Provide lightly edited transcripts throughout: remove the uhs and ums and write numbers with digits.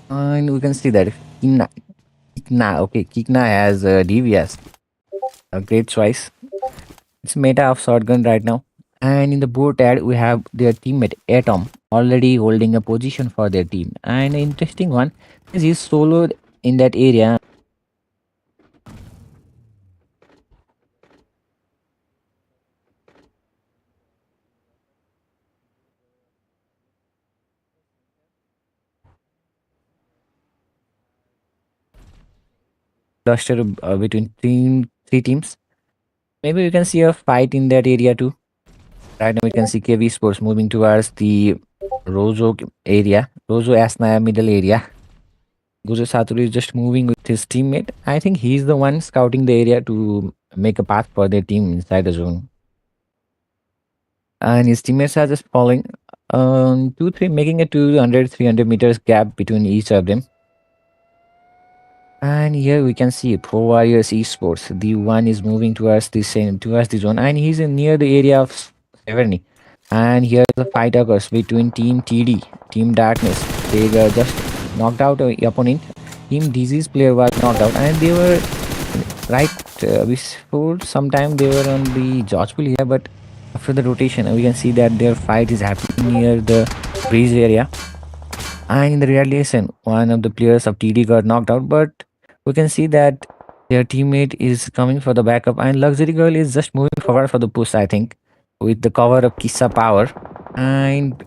And we can see that Kikna has DVS, a great choice. It's meta of shotgun right now. And in the board ad, we have their teammate Atom already holding a position for their team. And an interesting one is he's soloed in that area. Cluster between three teams. Maybe we can see a fight in that area too. Right now we can see KV Sports moving towards the Rozo area, Rozo Asnaya middle area. Gujo Saturi is just moving with his teammate. I think he's the one scouting the area to make a path for their team inside the zone. And his teammates are just following 2 3, making a 200 300 meters gap between each of them. And here we can see Pro Warriors Esports. The one is moving towards the same towards the zone, and he's in near the area of Severny. And here the fight occurs between Team TD, Team Darkness. They just knocked out a opponent. Team Disease player was knocked out, and they were right before some time they were on the George pool here, but after the rotation, we can see that their fight is happening near the breeze area. And in the retaliation, one of the players of TD got knocked out, but we can see that their teammate is coming for the backup, and Luxury Girl is just moving forward for the push, I think, with the cover of Kissa Power. And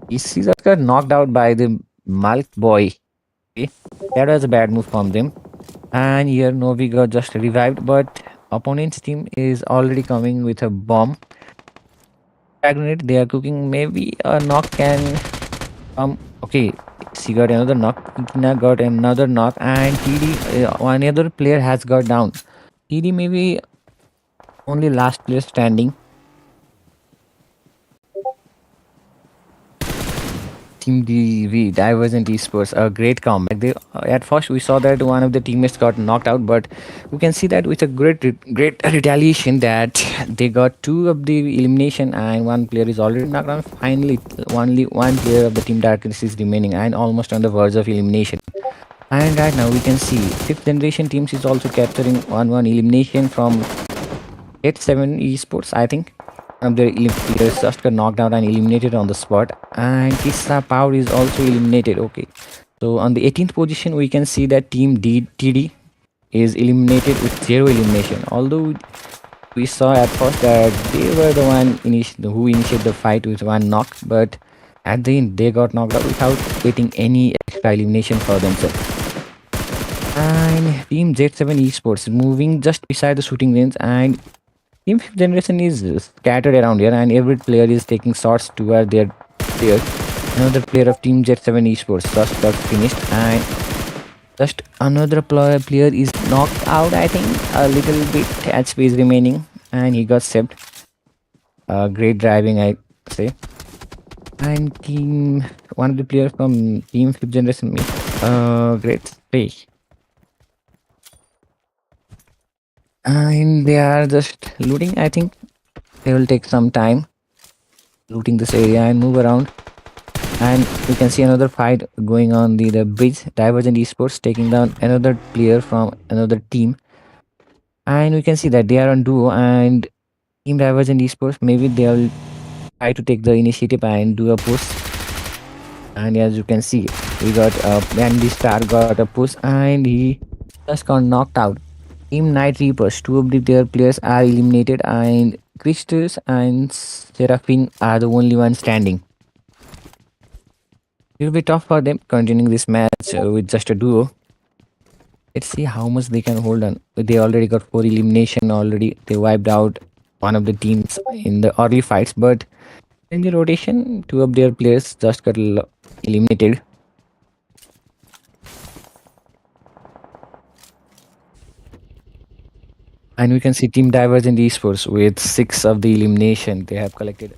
she just got knocked out by the Malk Boy. Okay? That was a bad move from them. And here Novi got just revived, but opponent's team is already coming with a bomb. Grenade, they are cooking. Maybe a knock can okay, she got another knock. Kina got another knock, and TD, one other player has got down. TD maybe only last player standing. Team DV, Divergent Esports, a great comeback. They, at first, we saw that one of the teammates got knocked out, but we can see that with a great retaliation that they got two of the elimination, and one player is already knocked out. Finally, only one player of the Team Darkness is remaining, and almost on the verge of elimination. And right now we can see fifth generation teams is also capturing 1-1 elimination from 8-7 esports, I think. One of their players just got knocked out and eliminated on the spot. And Kissa Power is also eliminated. Okay. So on the 18th position, we can see that team TD is eliminated with 0 elimination. Although we saw at first that they were the one who initiated the fight with one knock, but at the end they got knocked out without getting any extra elimination for themselves. And Team Z7 Esports moving just beside the shooting range, and Team 5th Generation is scattered around here, and every player is taking shots toward their player. Another player of Team Z7 Esports just got finished, and just another player is knocked out. I think a little bit Xspace remaining, and he got saved. Great driving, I say. And team one of the players from Team 5th Generation, great play. And they are just looting. I think they will take some time looting this area and move around. And we can see another fight going on the bridge. Divergent Esports taking down another player from another team. And we can see that they are on duo, and Team Divergent Esports, maybe they'll try to take the initiative and do a push. And as you can see, we got Andy Star got a push, and he just got knocked out. Team Night Reapers, two of their players are eliminated, and Christus and Seraphine are the only ones standing. It will be tough for them continuing this match with just a duo. Let's see how much they can hold on. They already got 4 elimination already. They wiped out one of the teams in the early fights, but in the rotation, two of their players just got eliminated. And we can see Team Divergent Esports with 6 of the elimination they have collected.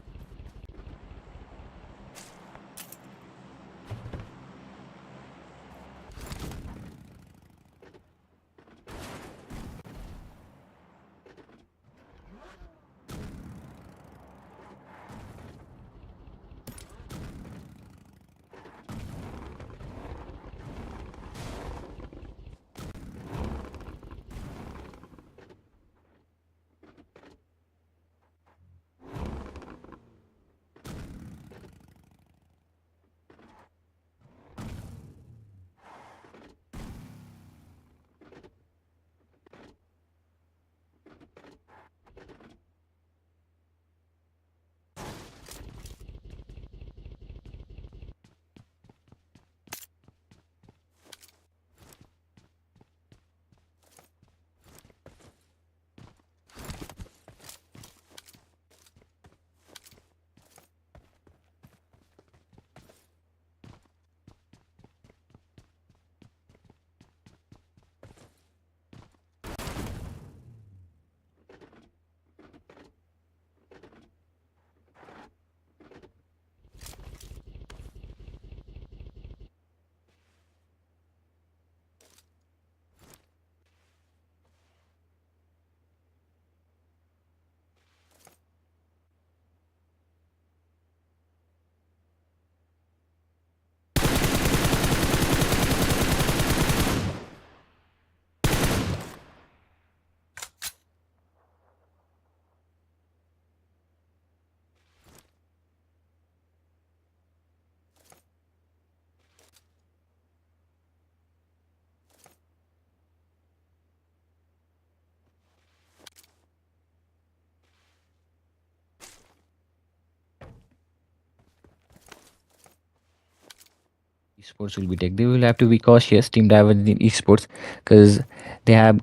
esports will be take. They will have to be cautious, team Divergent esports, because they have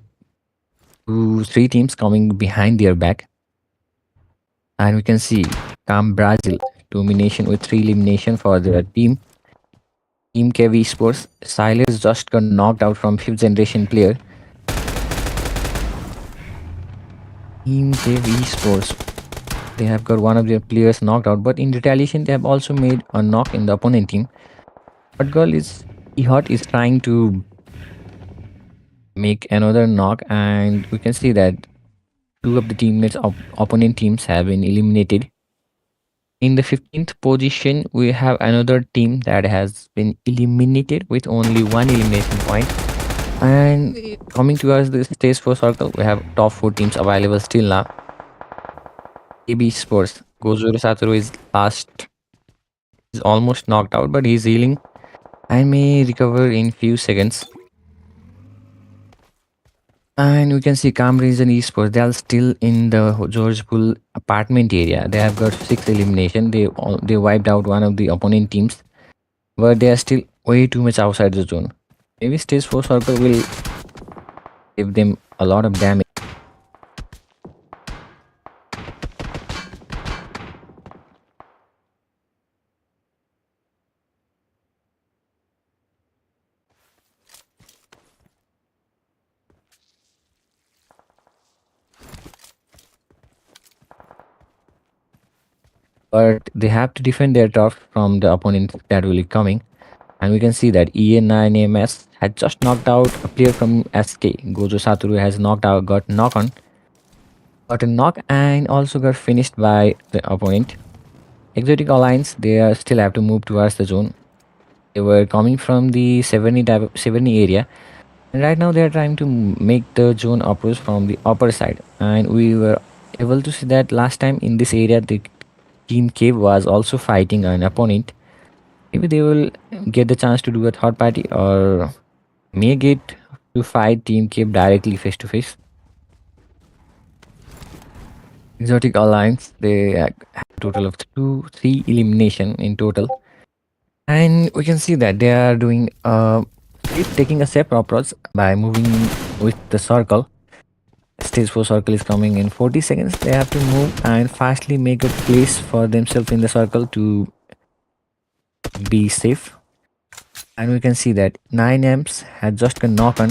two, three teams coming behind their back, and we can see Calm Brazil domination with three elimination for their team. Team KV Esports, Silas just got knocked out from fifth generation player. Team KV Esports, they have got one of their players knocked out, but in retaliation, they have also made a knock in the opponent team. Hot Girl is Ehot is trying to make another knock, and we can see that two of the teammates of opponent teams have been eliminated. In the 15th position, we have another team that has been eliminated with only one elimination point. And coming towards the stage 4 circle, we have top 4 teams available still now. AB Sports, Gozuru Satoru is last, is almost knocked out, but he's healing and may recover in few seconds. And we can see Cambridge and Esports, they are still in the George Bull apartment area. They have got 6 elimination. They wiped out one of the opponent teams, but they are still way too much outside the zone. Maybe stage 4 circle will give them a lot of damage. But they have to defend their turf from the opponent that will be coming. And we can see that EN9MS had just knocked out a player from SK. Gojo Satoru has got a knock and also got finished by the opponent. Exotic Alliance, they still have to move towards the zone. They were coming from the 70 area, and right now they are trying to make the zone approach from the upper side. And we were able to see that last time in this area, the Team Cave was also fighting an opponent. Maybe they will get the chance to do a third party, or may get to fight Team Cave directly face to face. Exotic Alliance, they have a total of three elimination in total. And we can see that they are doing taking a separate approach by moving with the circle. Stage 4 circle is coming in 40 seconds. They have to move and fastly make a place for themselves in the circle to be safe. And we can see that 9 amps had just a knock on.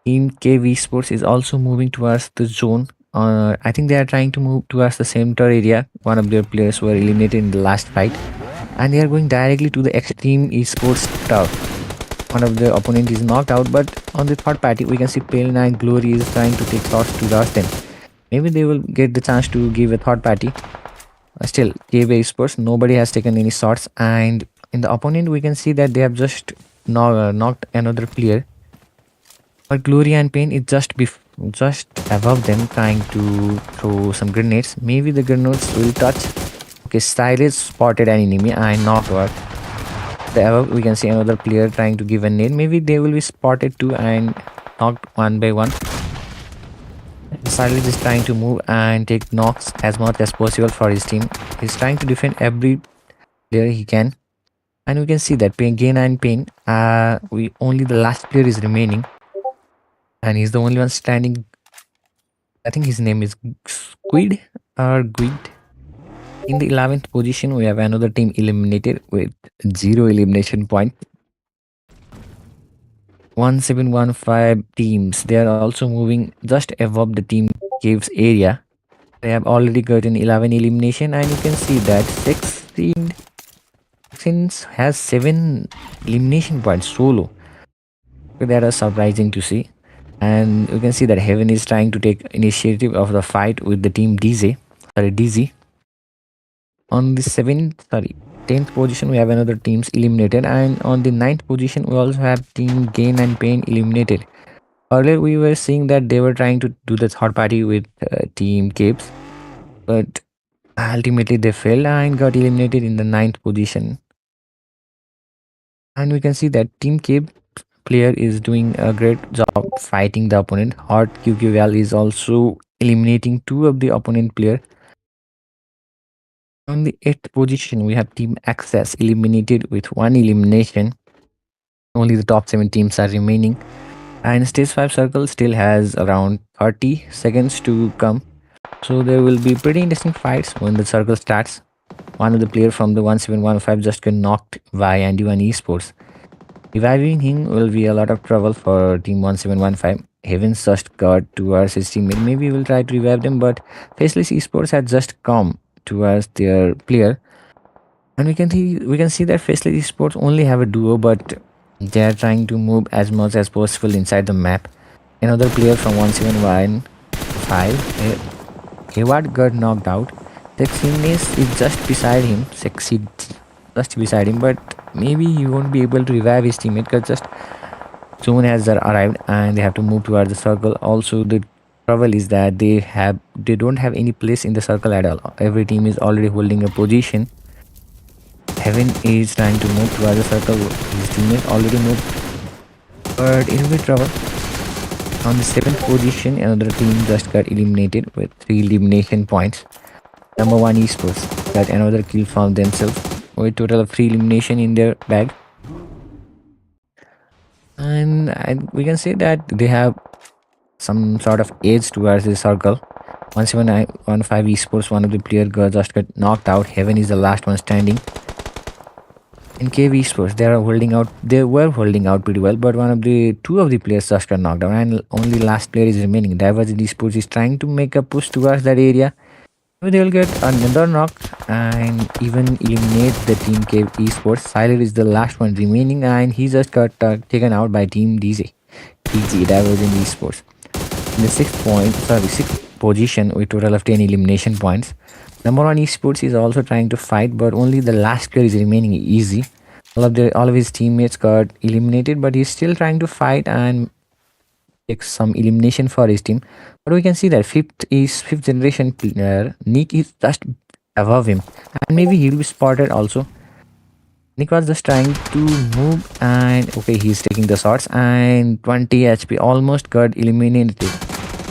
Team KV Sports is also moving towards the zone. I think they are trying to move towards the center area. One of their players were eliminated in the last fight, and they are going directly to the Extreme Esports turf. One of the opponent is knocked out, but on the third party, we can see Pale 9 Glory is trying to take shots to rush them. Maybe they will get the chance to give a third party. Still, KB Esports, nobody has taken any shots, and in the opponent, we can see that they have just knocked another player. But Glory and Pain is just above them, trying to throw some grenades. Maybe the grenades will touch. Okay, Stylist spotted an enemy and knocked out. The above, we can see another player trying to give a nade. Maybe they will be spotted too and knocked one by one. Stylist is trying to move and take knocks as much as possible for his team. He's trying to defend every player he can. And we can see that Pain, Gain and Pain, we only the last player is remaining. And he's the only one standing. I think his name is Squid or Guid. In the 11th position, we have another team eliminated with 0 elimination point. 1715 teams. They are also moving just above the team caves area. They have already gotten 11 elimination, and you can see that 16 has 7 elimination points solo. That is surprising to see. And you can see that Heaven is trying to take initiative of the fight with the team DZ. On the 10th position, we have another teams eliminated, and on the 9th position, we also have team Gain and Pain eliminated. Earlier, we were seeing that they were trying to do the third party with team Capes, but ultimately they failed and got eliminated in the 9th position. And we can see that team Cape player is doing a great job fighting the opponent. Hot QQ, QQL, is also eliminating 2 of the opponent player. On the eighth position, we have Team Access eliminated with one elimination. Only the top seven teams are remaining. And stage 5 circle still has around 30 seconds to come. So there will be pretty interesting fights when the circle starts. One of the player from the 1715 just got knocked by Andy1 Esports. Reviving him will be a lot of trouble for Team 1715. Heavens just got towards his teammate. Maybe we'll try to revive them, but Faceless Esports had just come towards their player. And we can see that Faceless Esports only have a duo, but they are trying to move as much as possible inside the map. Another player from 1715, Hayward got knocked out. Sexiness is just beside him. Sexy just beside him, but maybe he won't be able to revive his teammate because just soon has arrived and they have to move towards the circle. Also, the trouble is that they don't have any place in the circle at all. Every team is already holding a position. Heaven is trying to move towards the circle. His teammate already moved, but it will be trouble. On the seventh position, another team just got eliminated with 3 elimination points. Number 1 Esports got another kill from themselves with total of 3 elimination in their bag. And we can say that they have some sort of edge towards the circle. 1715 Esports, one of the player just got knocked out. Heaven is the last one standing. In KV Esports, they were holding out pretty well, but two of the players just got knocked down, and only last player is remaining. Divergent Esports is trying to make a push towards that area. Maybe they will get another knock and even eliminate the Team Cave Esports. Siler is the last one remaining, and he just got taken out by Team DG Divergent Esports. In the sixth position with total of 10 elimination points. Number 1 Esports is also trying to fight, but only the last player is remaining easy. All of his teammates got eliminated, but he's still trying to fight and take some elimination for his team. But we can see that fifth generation player Nick is just above him, and maybe he'll be spotted also. Nick was just trying to move, and okay, he's taking the shots, and 20 HP almost got eliminated.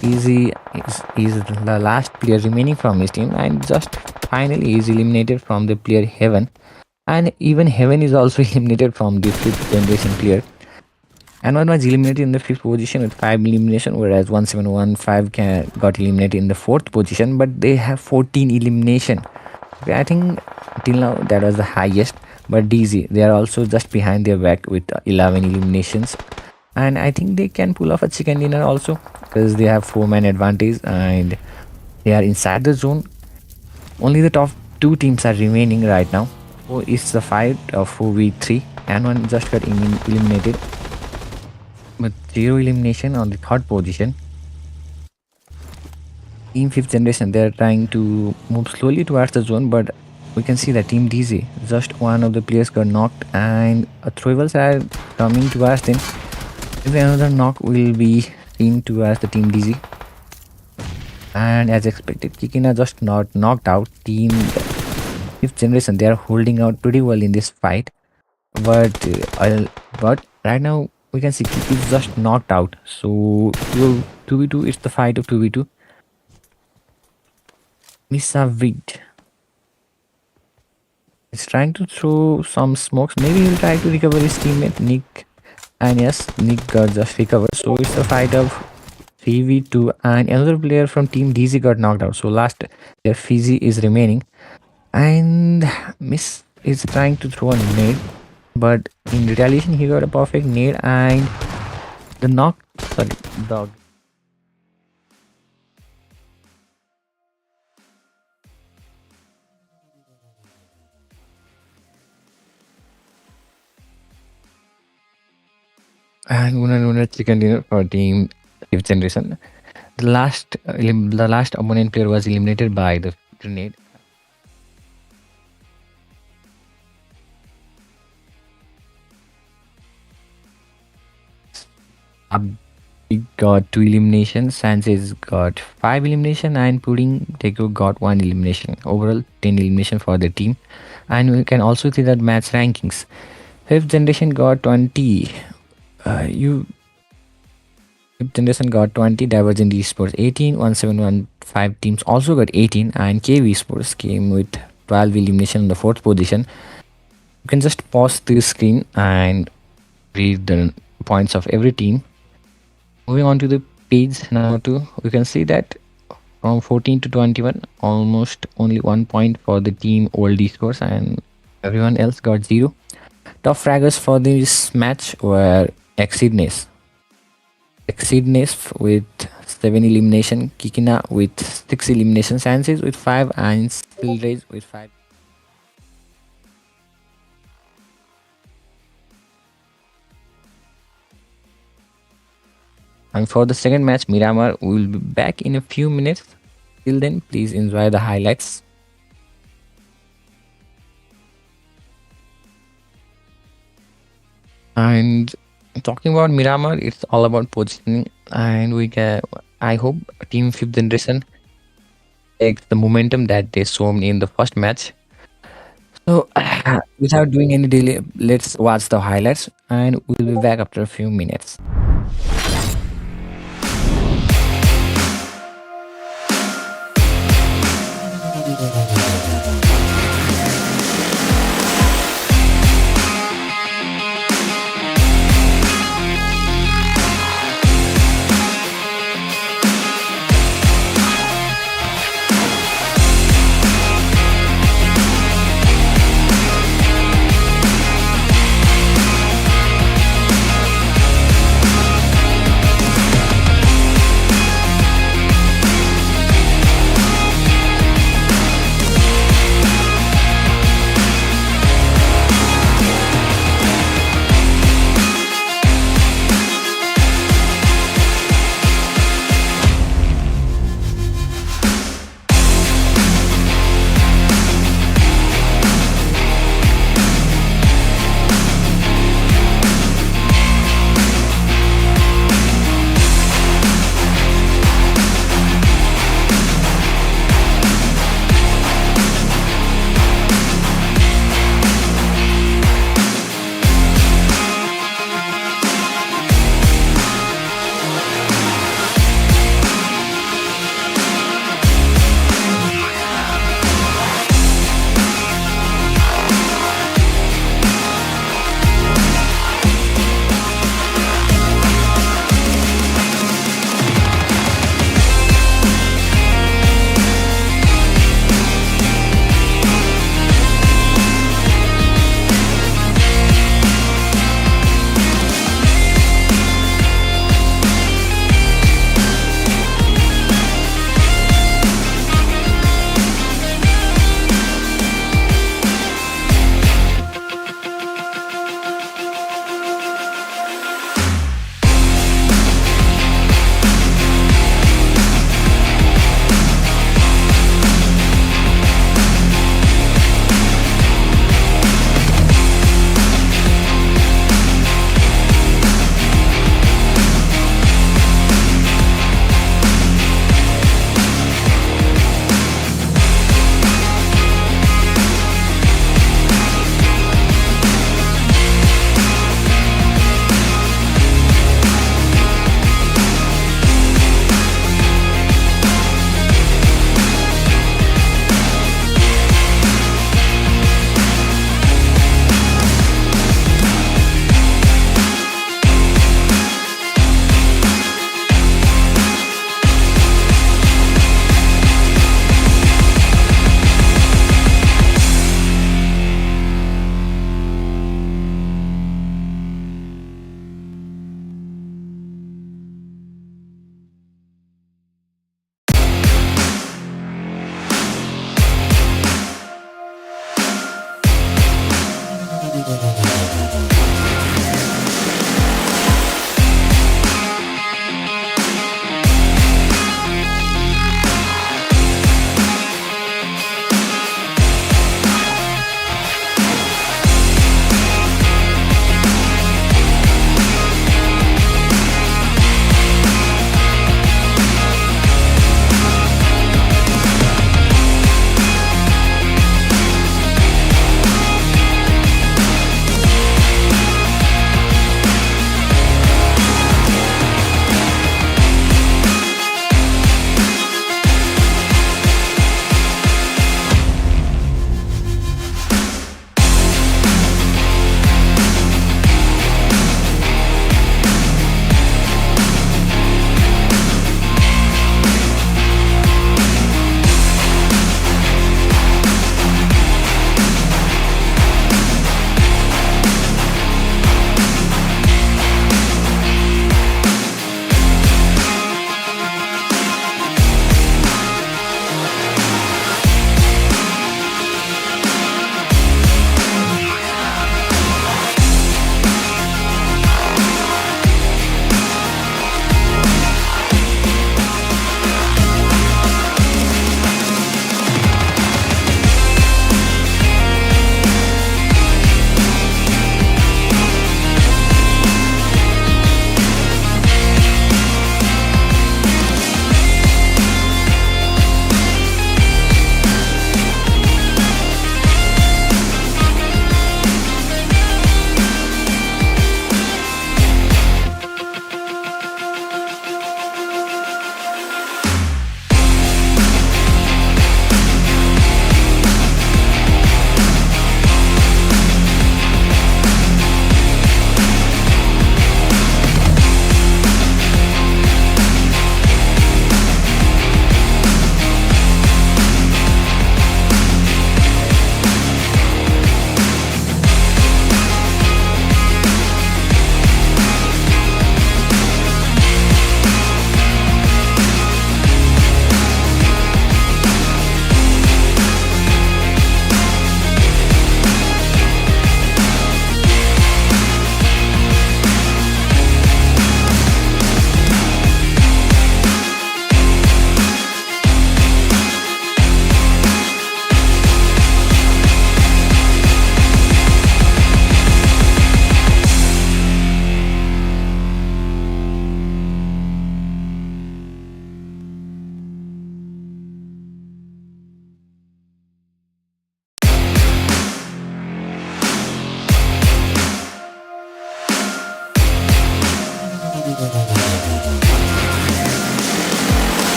He's the last player remaining from his team, and just finally he's eliminated from the player Heaven, and even Heaven is also eliminated from the fifth generation player. And one was eliminated in the fifth position with 5 elimination, whereas 1715 got eliminated in the fourth position, but they have 14 elimination. Okay, I think till now that was the highest, but DZ they are also just behind their back with 11 eliminations, and I think they can pull off a chicken dinner also because they have 4-man advantage and they are inside the zone. Only the top 2 teams are remaining right now. So it's the fight of 4v3, and one just got eliminated with 0 elimination on the third position. Team 5th generation, they are trying to move slowly towards the zone, but we can see that Team DZ, just one of the players got knocked and throwers are coming towards them. Maybe another knock will be seen towards the Team DZ. And as expected, Kikina just not knocked out. Team 5th generation, they are holding out pretty well in this fight. But right now we can see Kiki is just knocked out. So 2v2, it's the fight of 2v2. Misavid is trying to throw some smokes. Maybe he'll try to recover his teammate Nick. And yes, Nick got just recovered. So it's the fight of 3v2, and another player from Team DZ got knocked out. So last player Fizzy is remaining. And Miss is trying to throw a nade, but in retaliation he got a perfect nade and the knock. Sorry, dog. And winner chicken dinner for Team 5th generation. The last opponent player was eliminated by the grenade. Abdi got 2 eliminations, Sanchez got 5 elimination, and Pudding Deco got 1 elimination. Overall 10 elimination for the team. And we can also see that match rankings. 5th generation got 20. You 5th generation got 20, Divergent Esports 18, 1715 teams also got 18, and KV Esports came with 12 elimination in the fourth position. You can just pause the screen and read the points of every team. Moving on to the page number 2, you can see that from 14 to 21, almost only 1 point for the team oldie scores, and everyone else got 0. Top fraggers for this match were Exceedness. With 7 elimination, Kikina with 6 eliminations, Sansis with 5, and Sildrage with 5. And for the second match, Miramar will be back in a few minutes. Till then, please enjoy the highlights. And talking about Miramar, it's all about positioning, and I hope Team Fifth Generation takes the momentum that they shown in the first match. So, without doing any delay, let's watch the highlights, and we'll be back after a few minutes.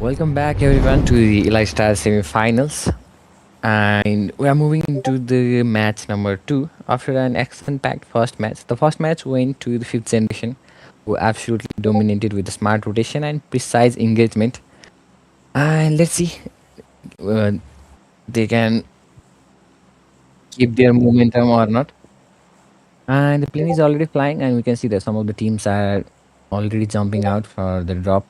Welcome back, everyone, to the Elite Star Semifinals. And we are moving into the match number two after an action-packed first match. The first match went to the fifth generation, who absolutely dominated with smart rotation and precise engagement. And let's see, uh, they can keep their momentum or not. And the plane is already flying, and we can see that some of the teams are already jumping out for the drop.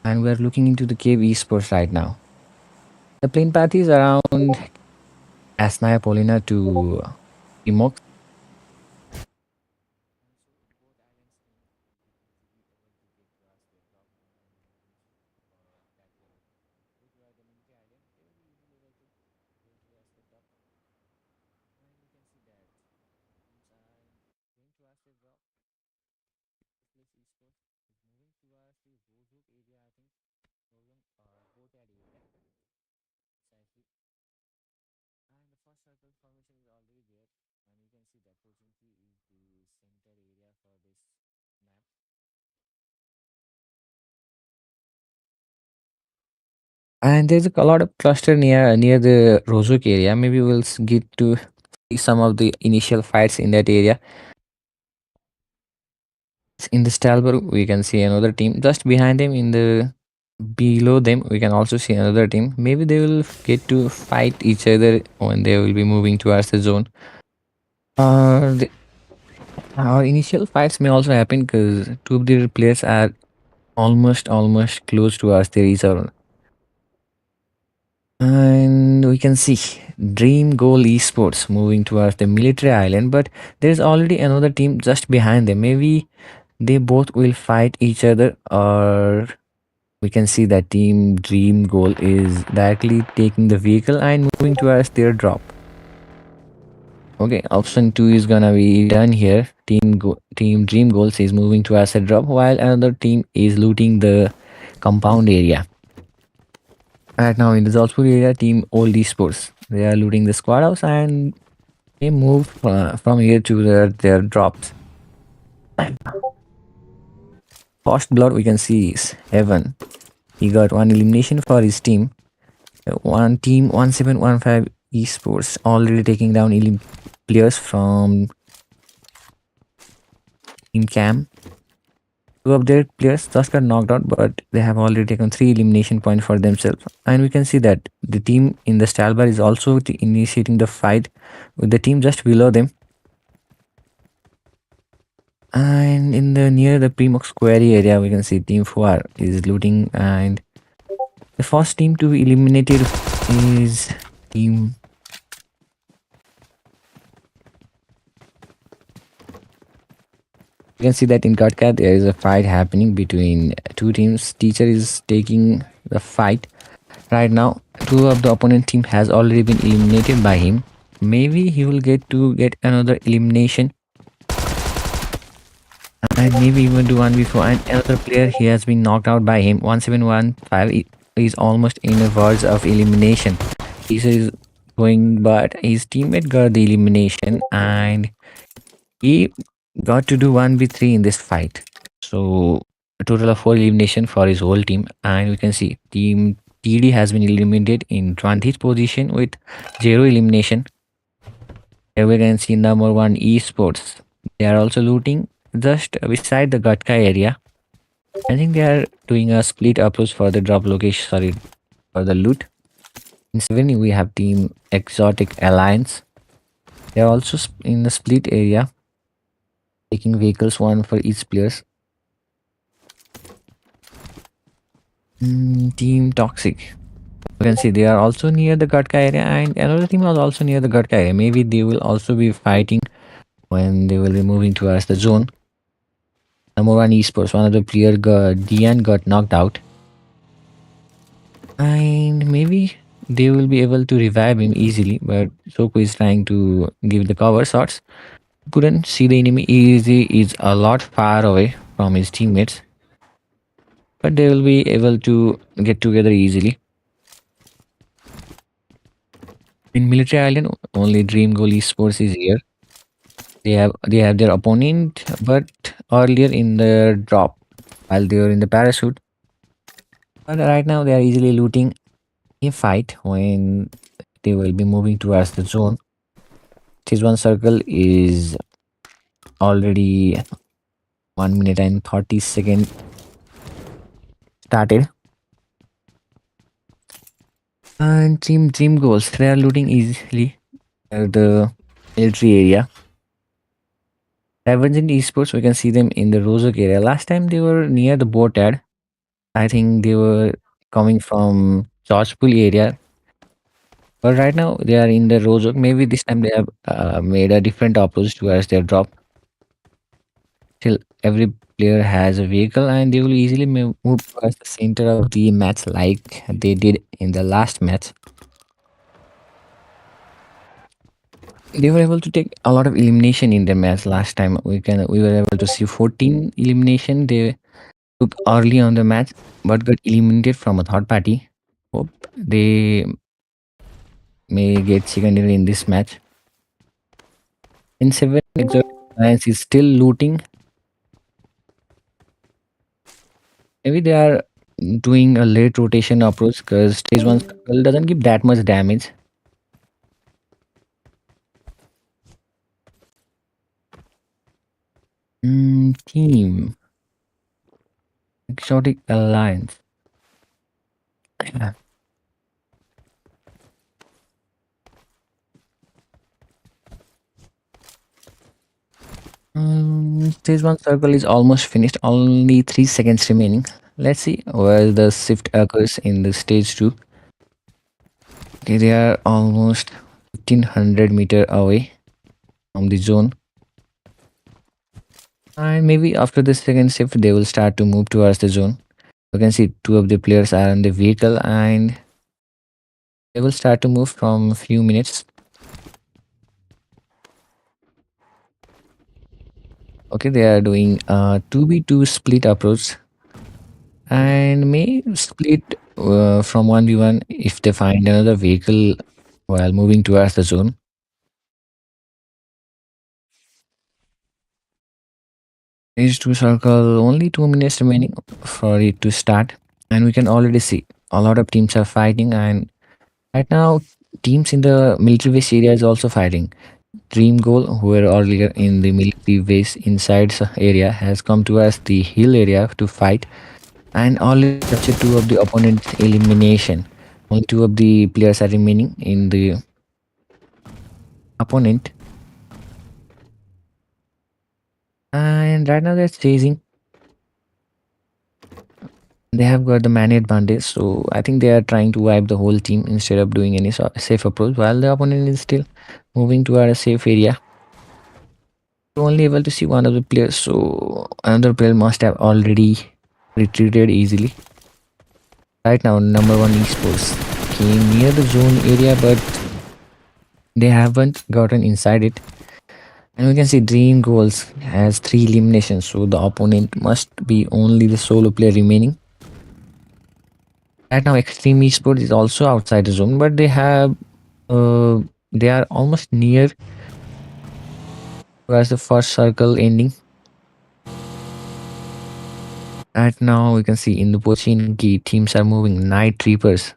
And we are looking into the cave esports right now. The plane path is around Asnaya Polina to Timok. And there's a lot of cluster near the Rozuk area. Maybe we'll get to see some of the initial fights in that area. In the Stalberg, we can see another team. Just behind them, in the below them, we can also see another team. Maybe they will get to fight each other when they will be moving towards the zone. The, our initial fights may also happen because two of the players are almost close towards their each other. And we can see Dream Goal Esports moving towards the military island, but there's already another team just behind them. Maybe they both will fight each other, or we can see that Team Dream Goal is directly taking the vehicle and moving towards their drop. Okay, option 2 is gonna be done here. Team Dream Goals is moving towards a drop, while another team is looting the compound area. Right now in the Jodhpur area, Team Old Esports, they are looting the squad house and they move from here to their drops. First blood we can see is Heaven. He got one elimination for his team. One team 1715 Esports already taking down players from Team Cam. Two of their players just got knocked out, but they have already taken 3 elimination points for themselves. And we can see that the team in the style bar is also initiating the fight with the team just below them. And in the near the Primox Quarry area, we can see Team 4 is looting, and the first team to be eliminated is Team. You can see that in Katka there is a fight happening between two teams. Teacher is taking the fight right now. Two of the opponent team has already been eliminated by him. Maybe he will get another elimination, and maybe even do one before. And another player, he has been knocked out by him. 1715 is almost in the verge of elimination. He is going, but his teammate got the elimination, and he got to do 1v3 in this fight. So a total of 4 elimination for his whole team. And we can see Team TD has been eliminated in 20th position with 0 elimination. Here we can see number 1 esports. They are also looting just beside the Gatka area. I think they are doing a split approach for the drop location, sorry, for the loot. In 7 we have Team Exotic Alliance. They are also in the split area, taking vehicles, one for each players. Team Toxic. You can see they are also near the Gatka area, and another team was also near the Gatka area. Maybe they will also be fighting when they will be moving towards the zone. Number 1 esports, one of the player Dian got knocked out, and maybe they will be able to revive him easily, but Soku is trying to give the cover shots. Couldn't see the enemy easy, is a lot far away from his teammates, but they will be able to get together easily. In Military Island, only Dream Goal Esports is here. They have their opponent, but earlier in the drop, while they were in the parachute, But right now they are easily looting a fight when they will be moving towards the zone. This one circle is already 1 minute and 30 seconds started. And team goals. They are looting easily at the military area. Divergent esports, we can see them in the Rozok area. Last time they were near the boat ad. I think they were coming from Georgepul area. But right now they are in the Rozok. Maybe this time they have made a different approach towards their drop. Still, every player has a vehicle and they will easily move towards the center of the match like they did in the last match. They were able to take a lot of elimination in their match last time. We were able to see 14 elimination they took early on the match, but got eliminated from a third party. Hope they may get secondary in this match. In seven, Exotic Alliance is still looting. Maybe they are doing a late rotation approach because stage one circle doesn't give that much damage. Team Exotic Alliance. Stage one circle is almost finished. Only 3 seconds remaining. Let's see where the shift occurs in the stage two. Okay, they are almost 1500 meter away from the zone. And maybe after the second shift, they will start to move towards the zone. You can see two of the players are in the vehicle and they will start to move from a few minutes. Okay, they are doing a 2v2 split approach and may split from 1v1 if they find another vehicle while moving towards the zone. Stage 2 circle, only 2 minutes remaining for it to start. And we can already see a lot of teams are fighting. And right now, teams in the military base area is also fighting. Dream Goal, who were earlier in the military base inside area, has come towards the hill area to fight and already captured two of the opponent's elimination. Only two of the players are remaining in the opponent. And right now they're chasing. They have got the man advantage, so I think they are trying to wipe the whole team instead of doing any safe approach while the opponent is still moving toward a safe area. You're only able to see one of the players, so another player must have already retreated easily. Right now, number one esports came near the zone area, but they haven't gotten inside it. And we can see Dream Goals has 3 eliminations, so the opponent must be only the solo player remaining. Right now, Extreme Esports is also outside the zone, but they are almost near towards the first circle ending. Right now, we can see in the Pochinki teams are moving Night Reapers.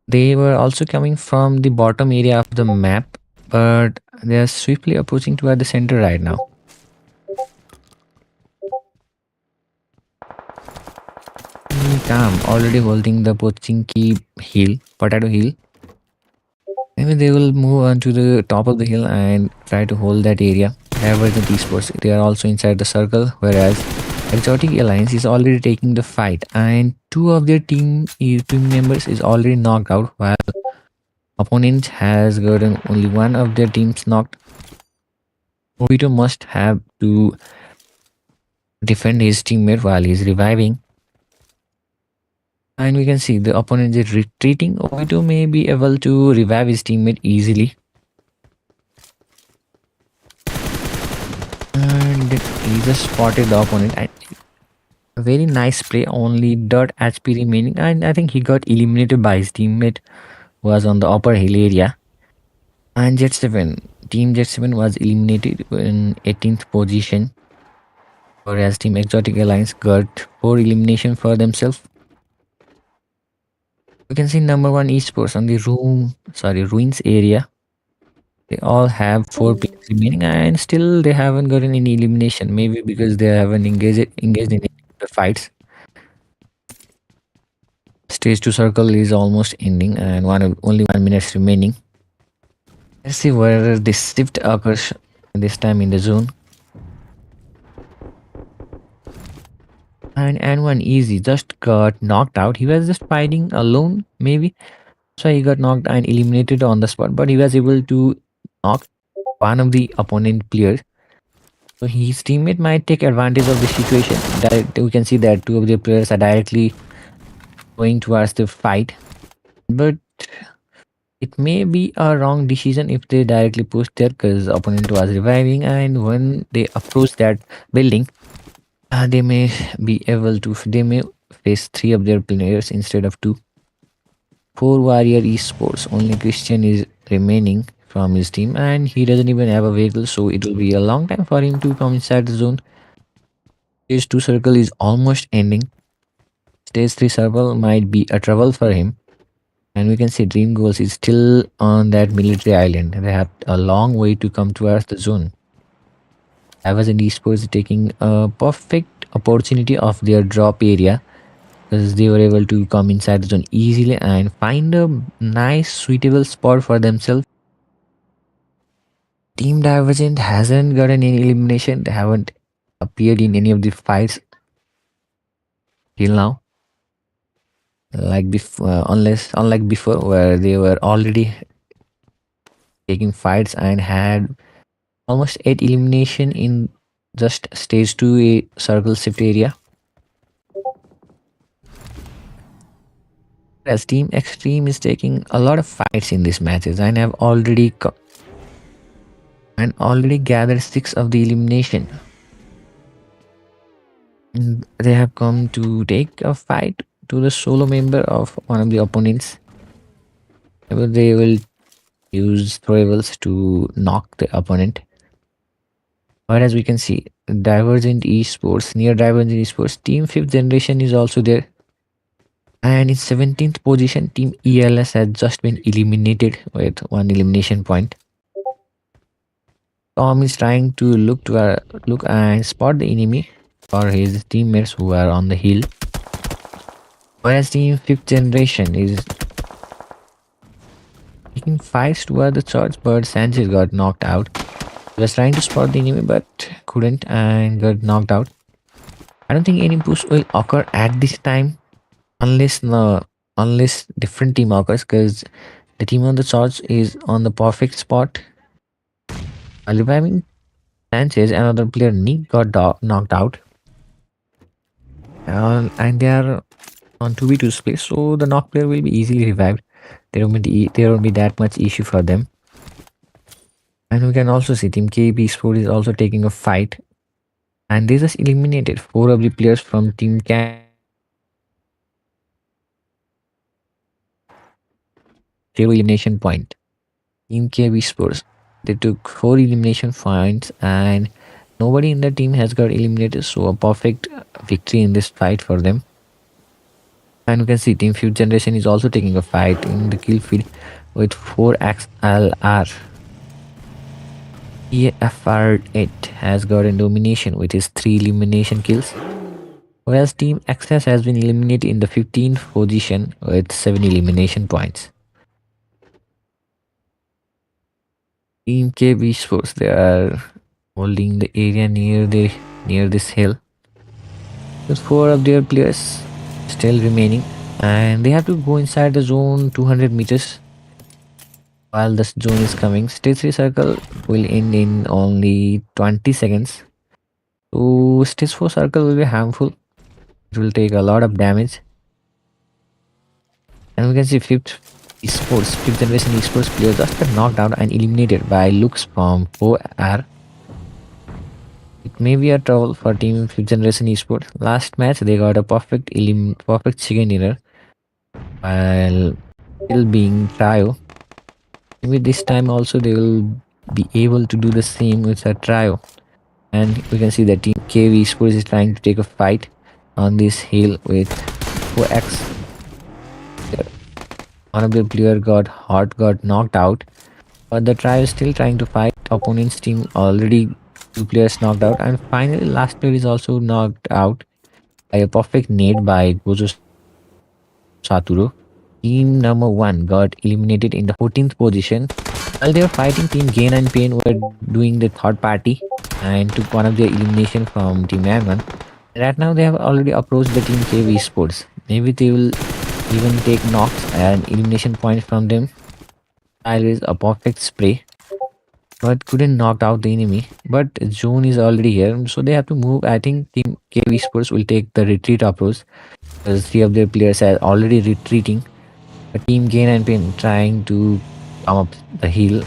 They were also coming from the bottom area of the map, but they are swiftly approaching toward the center right now. Calm, already holding the Pochinki hill, potato hill. Maybe they will move on to the top of the hill and try to hold that area. Divergent esports, they are also inside the circle, whereas Exotic Alliance is already taking the fight, and two of their team members is already knocked out, while opponent has gotten only one of their teams knocked. Obito must have to defend his teammate while he's reviving. And we can see the opponent is retreating. Obito may be able to revive his teammate easily. And he just spotted the opponent. And a very nice play, only dot HP remaining. And I think he got eliminated by his teammate who was on the upper hill area. And Jet 7, Team Jet 7 was eliminated in 18th position. Whereas Team Exotic Alliance got 4 elimination for themselves. We can see number one esports on the ruins area. They all have four Oh, players remaining, and still they haven't gotten any elimination. Maybe because they haven't engaged in any of the fights. Stage two circle is almost ending, and only 1 minute remaining. Let's see where this shift occurs this time in the zone. And one easy just got knocked out. He was just fighting alone, maybe. So he got knocked and eliminated on the spot, but he was able to knock one of the opponent players. So his teammate might take advantage of the situation. That we can see that two of the players are directly going towards the fight, but it may be a wrong decision if they directly push there because opponent was reviving, and when they approach that building, they may they may face three of their players instead of two. Four warrior esports. Only Christian is remaining from his team, and he doesn't even have a vehicle, so it will be a long time for him to come inside the zone. Stage 2 circle is almost ending. Stage 3 circle might be a trouble for him. And we can see Dream Goals is still on that military island. They have a long way to come towards the zone. I was in esports taking a perfect opportunity of their drop area because they were able to come inside the zone easily and find a nice suitable spot for themselves. Team Divergent hasn't gotten any elimination. They haven't appeared in any of the fights till now. Unlike before, where they were already taking fights and had almost 8 elimination in just stage 2 a circle shift area. As Team Extreme is taking a lot of fights in these matches and have already gathered 6 of the elimination. They have come to take a fight to the solo member of one of the opponents. They will use throwables to knock the opponent. But as we can see, Divergent Esports, Team 5th Generation is also there. And in 17th position, Team ELS has just been eliminated with 1 elimination point. Tom is trying to look and spot the enemy for his teammates who are on the hill. Whereas Team 5th Generation is taking fights toward the church, but Sanchez got knocked out. He was trying to spot the enemy but couldn't and got knocked out. I don't think any push will occur at this time unless different team occurs because the team on the church is on the perfect spot. While reviving Sanchez, another player Nick got knocked out. And they are on 2v2 space, so the knock player will be easily revived. There won't be that much issue for them. And we can also see Team KB Sport is also taking a fight. And they just eliminated 4 of the players from Team KB elimination point. Team KB Sports. They took 4 elimination points and nobody in the team has got eliminated, so a perfect victory in this fight for them. And you can see Team 5th Generation is also taking a fight in the kill feed with 4XLR. EFR8 has gotten domination with his 3 elimination kills, whereas Team XS has been eliminated in the 15th position with 7 elimination points. Team KB Sports, they are holding the area near this hill. With 4 of their players still remaining, and they have to go inside the zone 200 meters. While the zone is coming, stage 3 circle will end in only 20 seconds. So stage 4 circle will be harmful. It will take a lot of damage. And we can see 5th generation esports player just got knocked out and eliminated by looks from 4R. It may be a trouble for team 5th generation esports. Last match they got a perfect chicken dinner while still being trio. Maybe this time also they will be able to do the same with a trio. And we can see that Team KV Sports is trying to take a fight on this hill with 4X. One of the player got knocked out, but the tribe is still trying to fight. Opponent's team already two players knocked out, and finally last player is also knocked out by a perfect nade by Gozo Saturo. Team number one got eliminated in the 14th position. While they were fighting, Team Gain and Pain were doing the third party and took one of their elimination from Team N1. Right now, they have already approached the Team KV Sports. Maybe they will even take knocks and elimination points from them. Style is a perfect spray, but couldn't knock out the enemy. But Zone is already here, so they have to move. I think Team KV Sports will take the retreat approach because three of their players are already retreating. A Team Gain and Pain trying to come up the hill.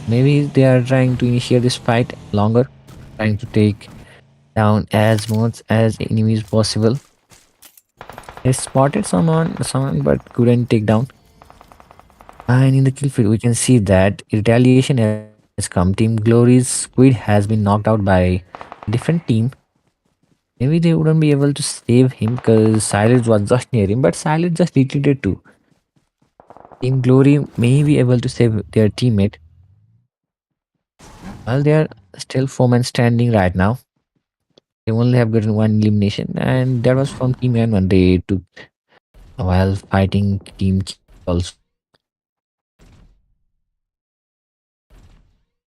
Maybe they are trying to initiate this fight longer, trying to take down as much as enemies possible. They spotted someone but couldn't take down. And in the kill field, we can see that retaliation has come. Team Glory's squid has been knocked out by a different team. Maybe they wouldn't be able to save him because Silence was just near him, but Silence just retreated too. Team Glory may be able to save their teammate. While they are still four men standing right now, they only have gotten one elimination, and that was from Team N when they took while fighting Team K also.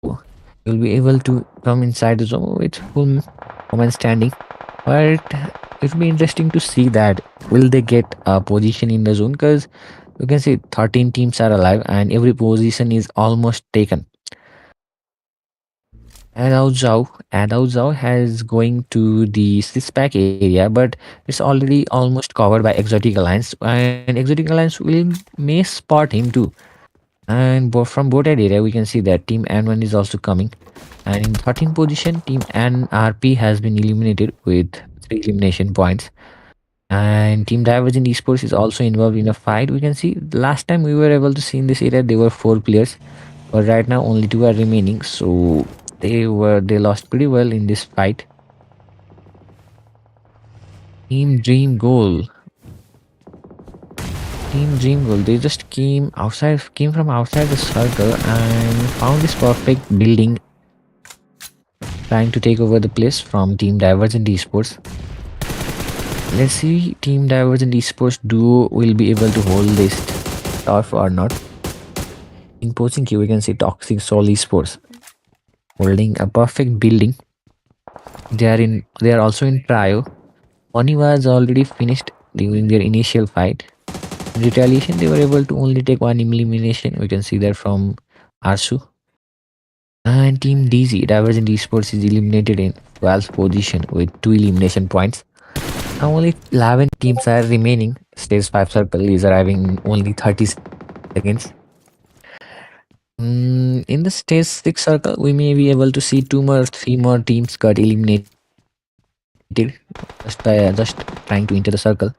So you'll be able to come inside the zone with full woman standing. But it'll be interesting to see that will they get a position in the zone because you can see 13 teams are alive and every position is almost taken. Adao Zhao has going to the six pack area, but it's already almost covered by Exotic Alliance, and Exotic Alliance will may spot him too. And from Boated area, we can see that Team N1 is also coming. And in 13th position, Team NRP has been eliminated with 3 elimination points. And Team Divergent Esports is also involved in a fight. We can see last time we were able to see in this area there were 4 players, but right now only 2 are remaining. So they lost pretty well in this fight. Team Dream Goal. Team Dream Goal. They just came from outside the circle and found this perfect building, trying to take over the place from Team Divergent Esports. Let's see Team Divergent Esports duo will be able to hold this turf or not. In Pochinki, we can see Toxic Soul Esports holding a perfect building. They are also in trio. Oni was already finished during their initial fight. In retaliation, they were able to only take one elimination. We can see that from Arsu. And Team DZ, Divergent Esports, is eliminated in 12th position with 2 elimination points. Now only 11 teams are remaining. Stage 5 circle is arriving in only 30 seconds. In the stage 6 circle, we may be able to see 3 more teams got eliminated just trying to enter the circle.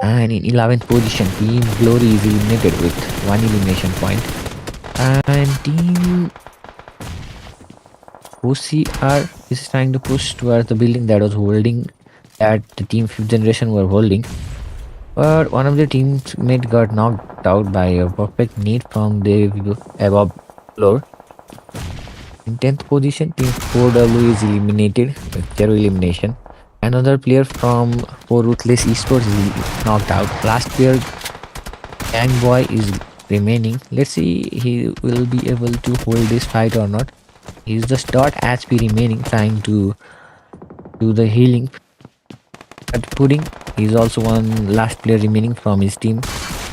And in 11th position, Team Glory is eliminated with 1 elimination point. And Team OCR is trying to push towards the building that was holding, that the Team 5th generation were holding. But one of the teammates got knocked out by a perfect nade from the above floor. In 10th position, Team 4W is eliminated with 0 elimination. Another player from 4 Ruthless Esports is knocked out. Last player, Gang Boy, is remaining. Let's see he will be able to hold this fight or not. He's just dot HP remaining, trying to do the healing. But Pudding is also one last player remaining from his team.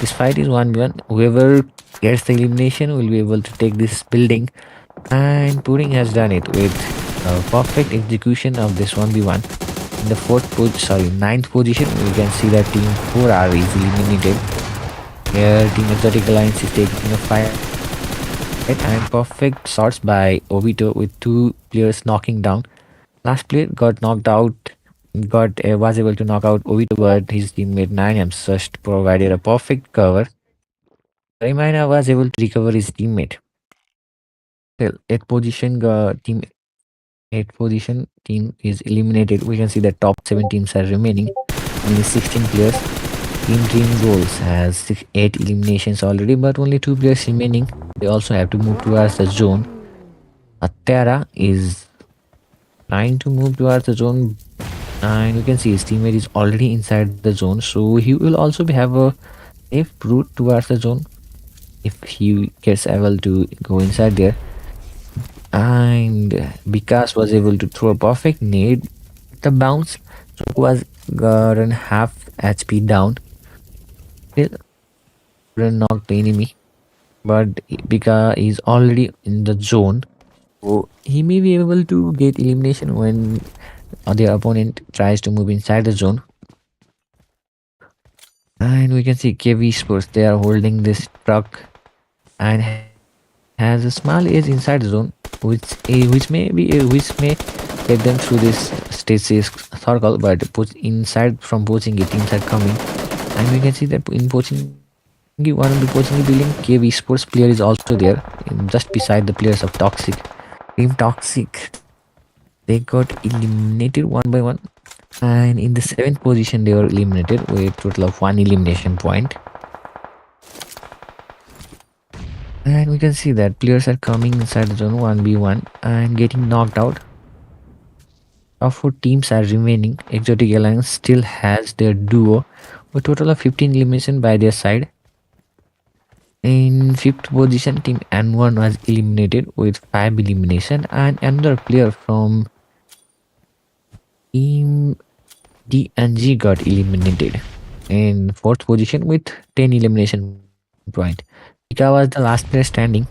This fight is 1v1. Whoever gets the elimination will be able to take this building. And Pudding has done it with a perfect execution of this 1v1. In the ninth position, we can see that Team 4R is eliminated. Here, Team Exotic Alliance is taking a fight. And perfect shots by Obito with 2 players knocking down. Last player got knocked out, was able to knock out Obito, but his teammate 9M just provided a perfect cover. Raimana was able to recover his teammate. Well, 8th position team is eliminated. We can see the top 7 teams are remaining, only 16 players. Team Dream Goals has 8 eliminations already, but only 2 players remaining. They also have to move towards the zone. Atara is trying to move towards the zone, and you can see his teammate is already inside the zone, so he will also have a safe route towards the zone if he gets able to go inside there. And Vikas was able to throw a perfect nade with the bounce. So was gotten half HP down. Still couldn't knock the enemy, but Vika is already in the zone. So he may be able to get elimination when their opponent tries to move inside the zone. And we can see KV Sports, they are holding this truck and has a small edge inside the zone, which may get them through this stasis circle, but inside from Pochingi teams are coming. And we can see that in Pochingi, one of the Pochingi building, KV Sports player is also there, just beside the players of Toxic. Team Toxic, they got eliminated one by one. And in the 7th position, they were eliminated with a total of 1 elimination point. And we can see that players are coming inside the zone 1v1 and getting knocked out. Top 4 teams are remaining. Exotic Alliance still has their duo with a total of 15 elimination by their side. In 5th position, Team N1 was eliminated with 5 elimination, and another player from Team DNG got eliminated in 4th position with 10 elimination point. Pika was the last player standing,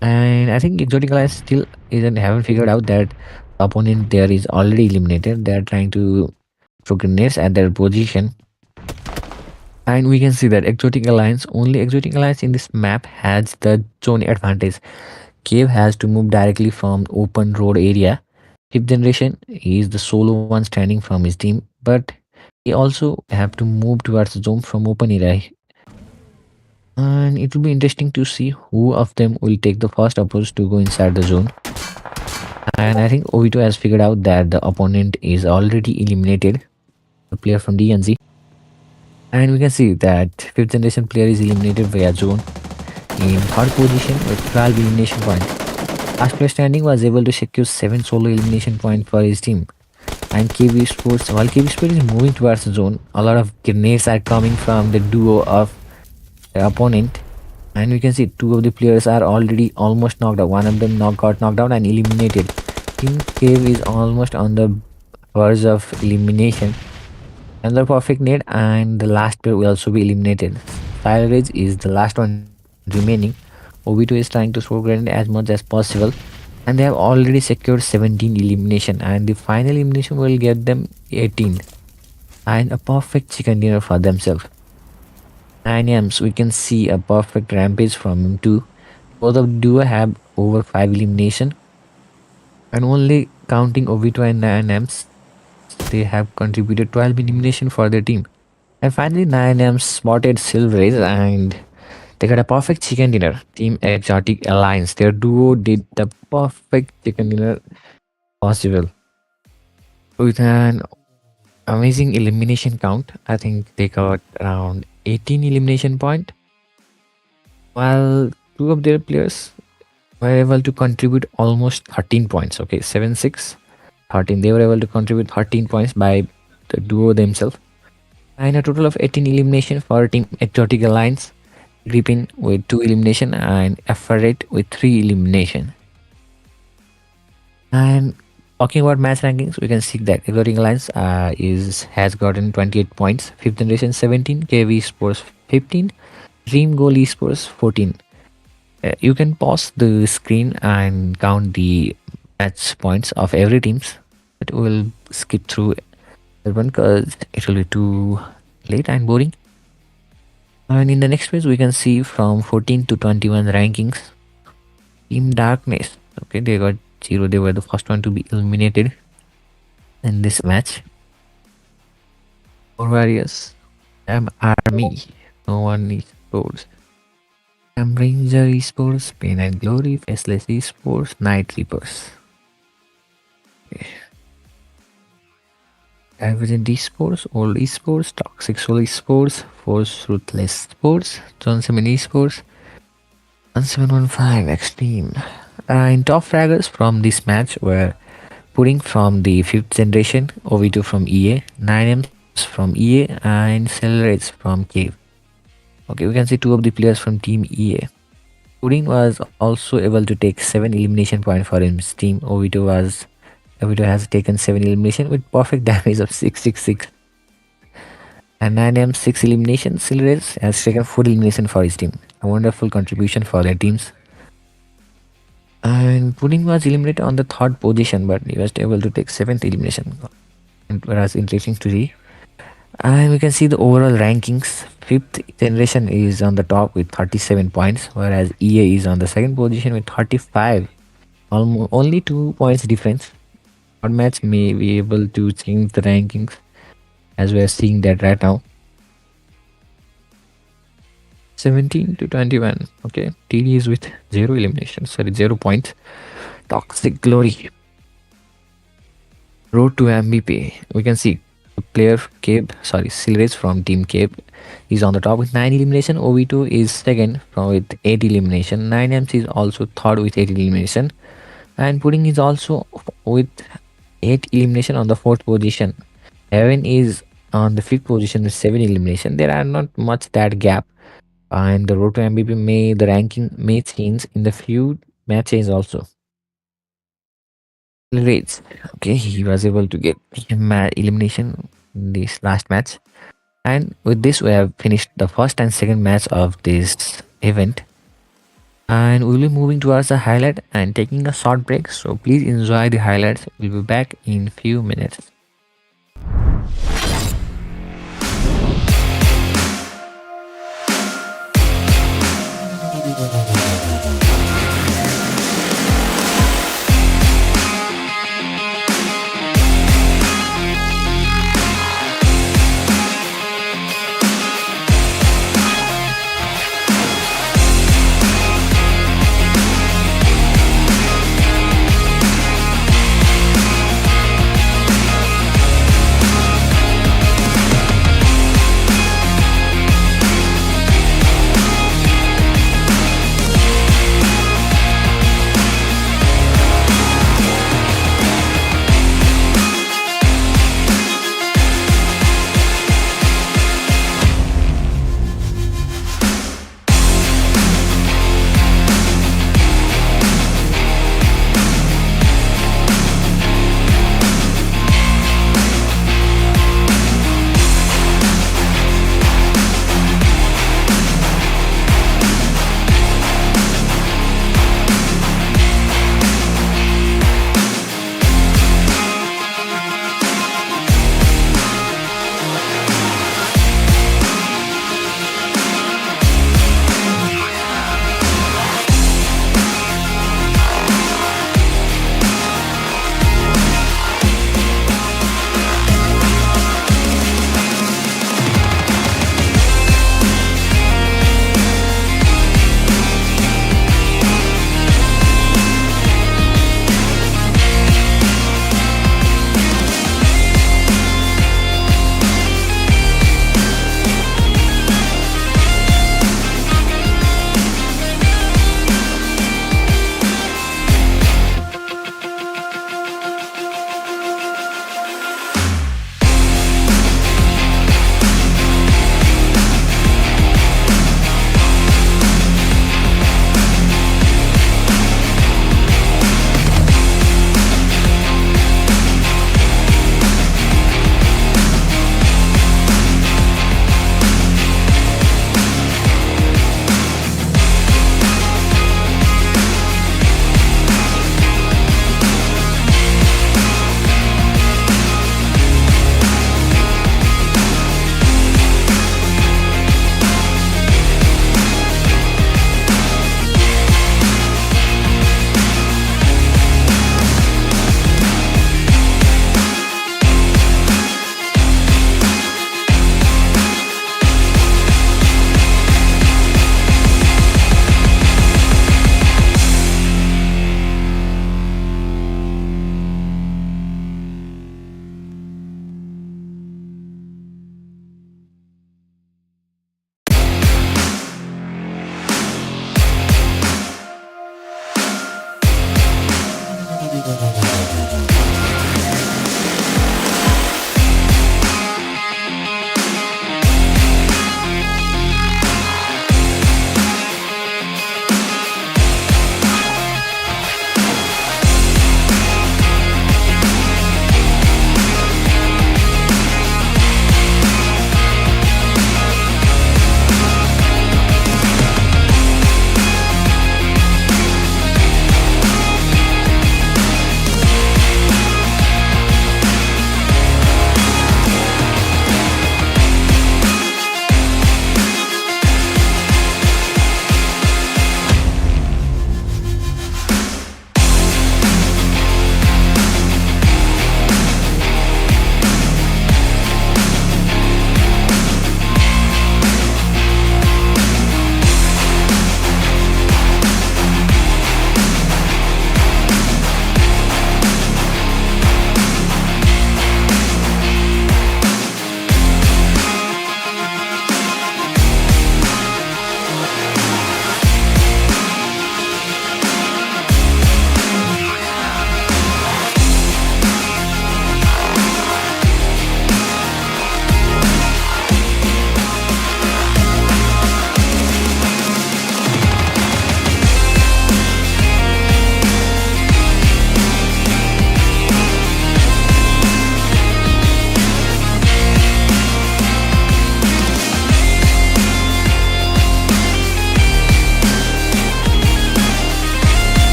and I think Exotic Alliance still isn't haven't figured out that the opponent there is already eliminated. They are trying to throw grenades at their position, and we can see that Exotic Alliance in this map has the zone advantage. Cave has to move directly from open road area. Fifth generation, he is the solo one standing from his team, but he also have to move towards the zone from open area. And it will be interesting to see who of them will take the first approach to go inside the zone. And I think Ovito has figured out that the opponent is already eliminated, the player from DNZ. And we can see that 5th generation player is eliminated via zone in 3rd position with 12 elimination points. Last player standing was able to secure 7 solo elimination points for his team. And KV Sports, while KV Sports is moving towards the zone, a lot of grenades are coming from the duo of the opponent. And we can see 2 of the players are already almost knocked out. One of them got knocked out and eliminated. Team Cave is almost on the verge of elimination. Another perfect nade, and the last player will also be eliminated. Silage is the last one remaining. Obito is trying to throw grenade as much as possible, and they have already secured 17 elimination, and the final elimination will get them 18 and a perfect chicken dinner for themselves. 9 M's, we can see a perfect rampage from him too. Both of duo have over 5 elimination, and only counting Obito and 9 M's, they have contributed 12 elimination for their team. And finally, 9 M's spotted Silverace, and they got a perfect chicken dinner. Team Exotic Alliance, their duo did the perfect chicken dinner possible with an amazing elimination count. I think they got around 18 elimination point, while 2 of their players were able to contribute almost 13 points. Okay, 7 6 13. They were able to contribute 13 points by the duo themselves, and a total of 18 elimination for Team Exotic Alliance. Grippin with 2 elimination and Efferate with 3 elimination. And talking about match rankings, we can see that Exotic Alliance is has gotten 28 points, 5th generation 17, KV Sports 15, Dream Goal Esports 14. You can pause the screen and count the match points of every teams, but we will skip through everyone because it will be too late and boring. And in the next page, we can see from 14 to 21 rankings. Team Darkness, okay, they got 0. They were the first one to be eliminated in this match. Four Warriors, Army, no one esports. Ranger esports, Pain and Glory, Faceless esports, Night Reapers. Okay. Divergent esports, old esports, toxic soul esports, force ruthless sports, John 7 esports, 1715 extreme. In top fraggers from this match were Pudding from the 5th generation, OV2 from EA, 9Ms from EA, and Cellerates from Cave. Okay, we can see two of the players from Team EA. Pudding was also able to take 7 elimination points for his team. OV2 has taken 7 elimination with perfect damage of 666. And 9M 6 elimination. Cellerates has taken 4 elimination for his team. A wonderful contribution for their teams. And Pudding was eliminated on the 3rd position, but he was able to take 7th elimination. And whereas interesting to see. And we can see the overall rankings. 5th generation is on the top with 37 points, whereas EA is on the 2nd position with 35. Almost only 2 points difference. One match may be able to change the rankings, as we are seeing that right now. 17 to 21. Okay, TD is with 0 eliminations, sorry, 0 points. Toxic Glory. Road to MVP. We can see player Cape, sorry, Silvage from Team Cape is on the top with 9 elimination. OV2 is second from with 8 elimination. 9MC is also third with 8 elimination. And Pudding is also with 8 elimination on the 4th position. Heaven is on the 5th position with 7 elimination. There are not much that gap. And the road to MVP the ranking may change in the few matches also. Rates. Okay, he was able to get elimination in this last match. And with this, we have finished the first and second match of this event. And we'll be moving towards the highlight and taking a short break. So please enjoy the highlights. We'll be back in few minutes.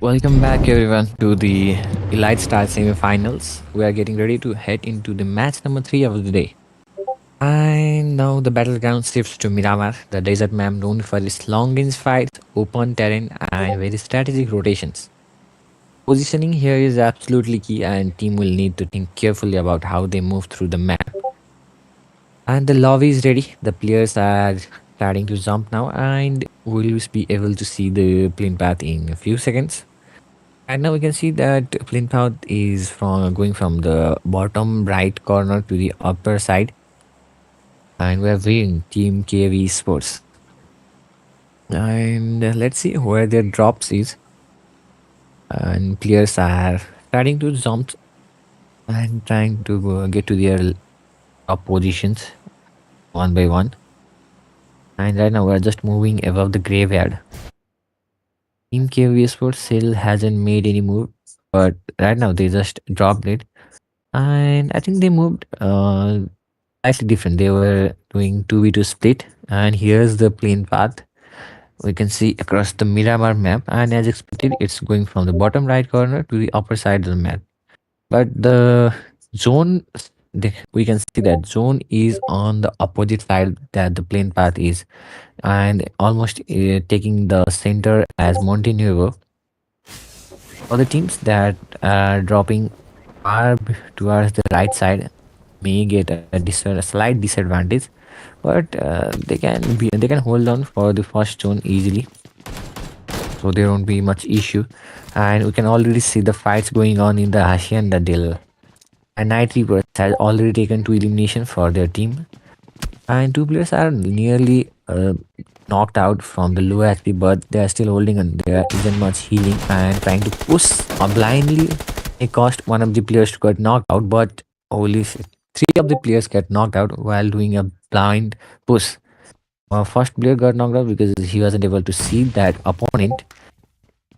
Welcome back, everyone, to the Elite Star Semifinals. We are getting ready to head into the match number 3 of the day. And now the battleground shifts to Miramar, the desert map known for its long range fights, open terrain, and very strategic rotations. Positioning here is absolutely key, and team will need to think carefully about how they move through the map. And the lobby is ready. The players are starting to jump now, and we'll be able to see the plane path in a few seconds. Right now we can see that Flint Path is from going from the bottom right corner to the upper side, and we are viewing Team KV Sports. And let's see where their drops is. And players are starting to jump and trying to get to their top positions one by one. And right now we're just moving above the graveyard. Team KV Sports still hasn't made any move, but right now they just dropped it. And I think they moved slightly different. They were doing 2v2 split, and here's the plane path we can see across the Miramar map. And as expected, it's going from the bottom right corner to the upper side of the map. But the zone, we can see that zone is on the opposite side that the plane path is, and almost taking the center as Montenegro. For the teams that are dropping far towards the right side may get a slight disadvantage, but they can hold on for the first zone easily, so there won't be much issue. And we can already see the fights going on in the Hacienda Del. And Night Reapers has already taken two elimination for their team, and two players are nearly knocked out from the low HP, but they are still holding on. There isn't much healing and trying to push blindly. It cost one of the players to get knocked out, but three of the players get knocked out while doing a blind push. First player got knocked out because he wasn't able to see that opponent.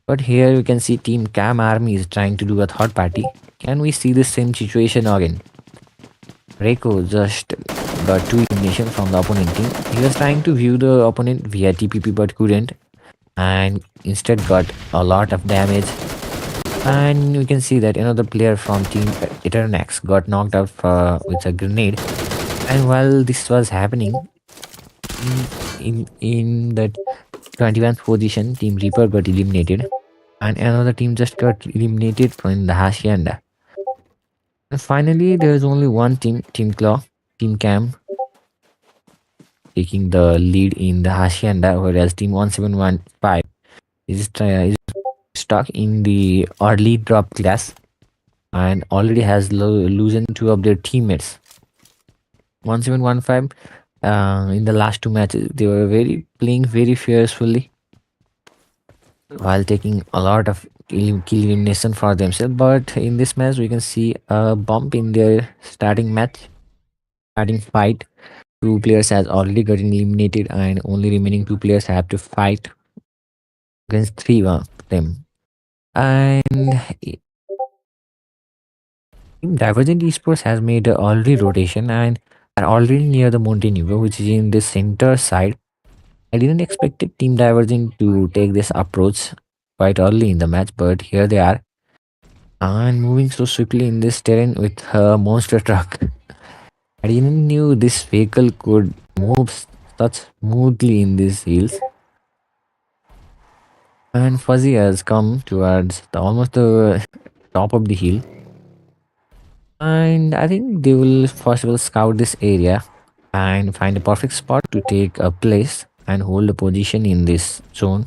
But here you can see Team Cam Army is trying to do a third party. Can we see the same situation again? Reiko just got two elimination from the opponent team. He was trying to view the opponent via TPP but couldn't, and instead got a lot of damage. And we can see that another player from Team Eternax got knocked out with a grenade. And while this was happening, in that 21st position, Team Reaper got eliminated, and another team just got eliminated from the Hacienda. And finally, there is only one team, Team Claw, Team Cam, taking the lead in the Hacienda, whereas Team 1715 is stuck in the early drop class and already has loosened two of their teammates. 1715, in the last two matches, they were playing very fiercely while taking a lot of kill elimination for themselves. But in this match, we can see a bump in their starting fight. Two players has already gotten eliminated, and only remaining two players have to fight against three of them. And Divergent Esports has made an early rotation and are already near the Montenegro, which is in the center side. I didn't expect Team Divergent to take this approach quite early in the match, but here they are and moving so swiftly in this terrain with a monster truck. I didn't knew this vehicle could move such smoothly in these hills. And Fuzzy has come towards almost the top of the hill. And I think they will first of all scout this area and find a perfect spot to take a place and hold a position in this zone.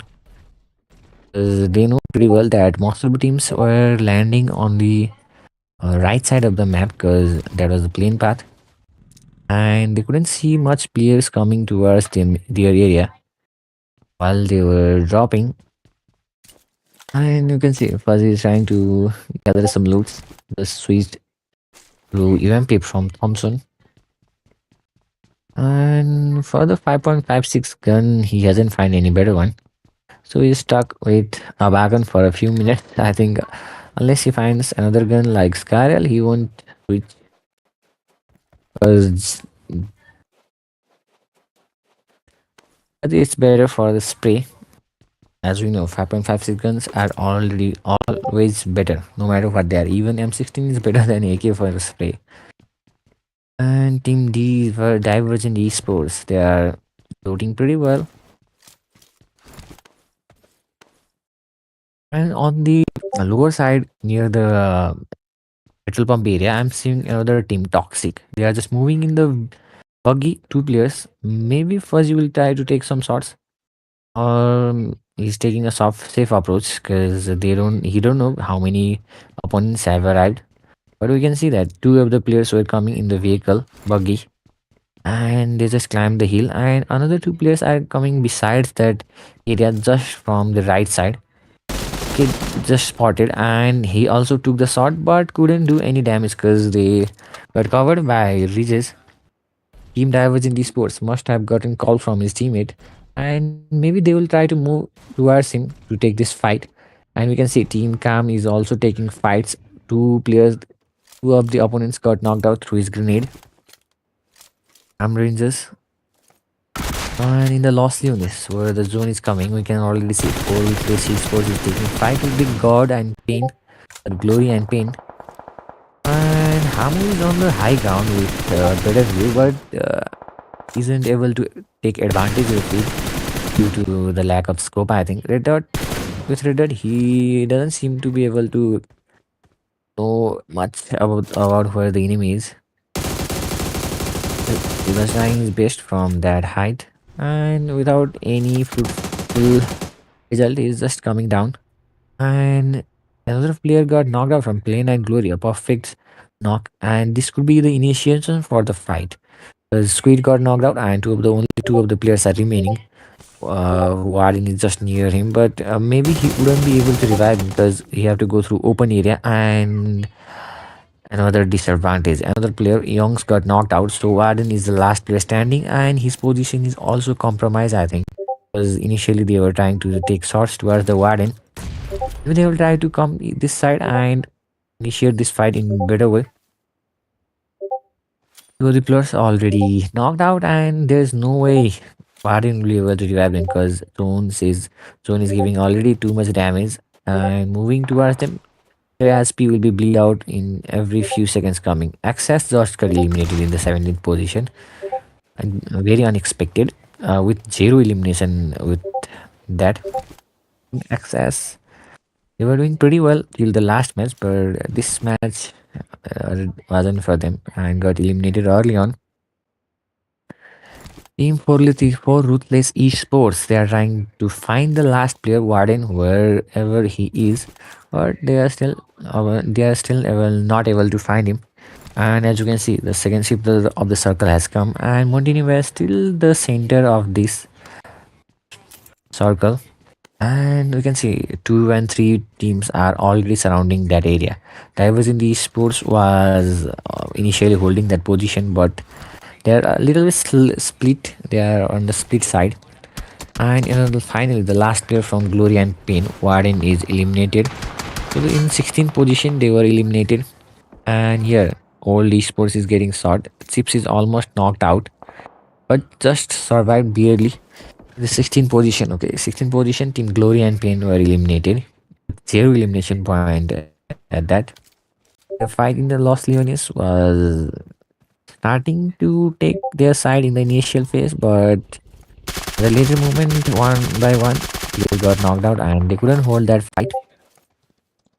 They know pretty well that most of the teams were landing on the right side of the map because that was the plane path, and they couldn't see much players coming towards their area while they were dropping. And you can see Fuzzy is trying to gather some loots. Just switched to UMP from Thompson. And for the 5.56 gun, he hasn't found any better one. So he's stuck with a wagon for a few minutes. I think unless he finds another gun like Scarel, he won't switch. Because it's better for the spray. As we know, 5.56 guns are already always better, no matter what they are. Even M16 is better than AK for the spray. And Team D were Divergent Esports. They are floating pretty well. And on the lower side, near the petrol pump area, I'm seeing another team, Toxic. They are just moving in the buggy, two players. Maybe first you will try to take some shots. Or he's taking a soft, safe approach because he don't know how many opponents have arrived. But we can see that two of the players were coming in the vehicle buggy, and they just climbed the hill, and another two players are coming besides that area just from the right side. Kid just spotted, and he also took the shot but couldn't do any damage because they got covered by ridges. Team Divergent Esports must have gotten call from his teammate, and maybe they will try to move towards him to take this fight. And we can see Team Cam is also taking fights. Two of the opponents got knocked out through his grenade. Cam Rangers. And in the Lost Leonis, where the zone is coming, we can already see 4 Esports is taking fight with the God and Pain, Glory and Pain. And Hamu is on the high ground with better view, but isn't able to take advantage of it due to the lack of scope. I think Red Dot, he doesn't seem to be able to know much about where the enemy is. He was trying his best from that height, and without any fruitful result, he's just coming down. And another player got knocked out from Plane and Glory, a perfect knock, and this could be the initiation for the fight. Squid got knocked out, and only two of the players are remaining. Warden is just near him, but maybe he wouldn't be able to revive him because he have to go through open area. And another disadvantage, another player Youngs got knocked out, so Warden is the last player standing, and his position is also compromised, I think, because initially they were trying to take shots towards the Warden. Maybe they will try to come this side and initiate this fight in better way. Two of the players already knocked out, and there's no way Warden will be able to revive them because Zone is giving already too much damage, and moving towards them, their SP will be bleed out in every few seconds coming. Access just got eliminated in the 17th position, and very unexpected with zero elimination with that. Access, they were doing pretty well till the last match, but this match wasn't for them and got eliminated early on. Team 434 Ruthless Esports. They are trying to find the last player Warden wherever he is, but they are still not able to find him. And as you can see, the second ship of the circle has come, and Montenegro is still the center of this circle. And we can see 2 and 3 teams are already surrounding that area. Diversity Sports was initially holding that position, but they're a little bit split. They are on the split side. And finally, the last player from Glory and Pain, Warden, is eliminated. So in 16th position, they were eliminated. And here, Old Esports is getting shot. Chips is almost knocked out, but just survived barely. The 16th position, okay, 16th position, Team Glory and Pain were eliminated. Zero elimination point at that. The fight in the Los Leones was starting to take their side in the initial phase, but the later moment, one by one, they got knocked out and they couldn't hold that fight.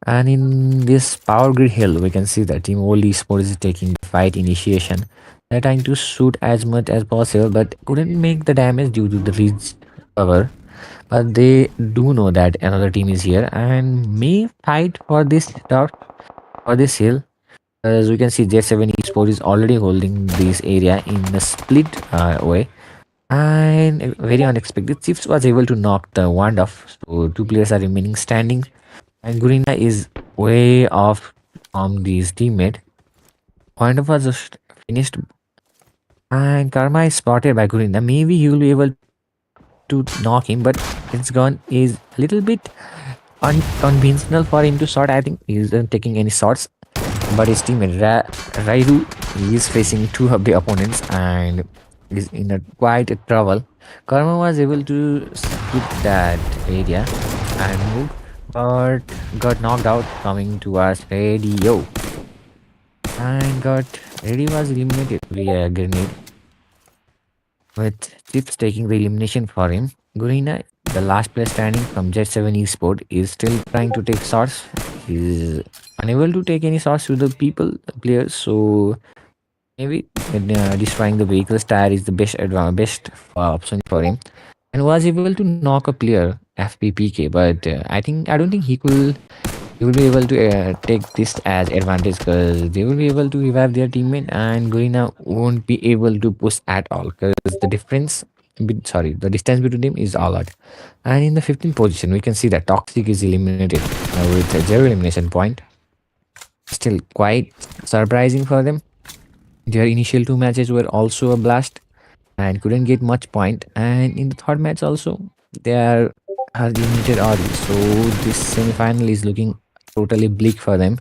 And in this Power Grid Hill, we can see that Team Old Esports is taking the fight initiation. They're trying to shoot as much as possible, but couldn't make the damage due to the reach cover. But they do know that another team is here and may fight for this turf, for this hill. As we can see, J7 Esports is already holding this area in a split way. And very unexpected, Chiefs was able to knock the wand off. So 2 players are remaining standing. And Gurina is way off from his teammate. Point of was just finished. And Karma is spotted by Gurina. Maybe he will be able to knock him, but it's gone is a little bit unconventional for him to shot. I think he isn't taking any shots. But his teammate Rairu is facing two of the opponents and is in a quite a trouble. Karma was able to skip that area and move, but got knocked out coming towards Radio. And got Radio was eliminated via a grenade, with Chips taking the elimination for him. Gurina, the last player standing from Jet7 Esport, is still trying to take shots. He's unable to take any shots to the players, so maybe destroying the vehicle's tire is the best option for him, and was able to knock a player FPPK, but I don't think he will be able to take this as advantage because they will be able to revive their teammate and Gorina won't be able to push at all because the distance between them is all out. And in the 15th position, we can see that Toxic is eliminated with a 0 elimination point. Still quite surprising for them. Their initial two matches were also a blast and couldn't get much point. And in the third match also, they are eliminated early. So this semi-final is looking totally bleak for them.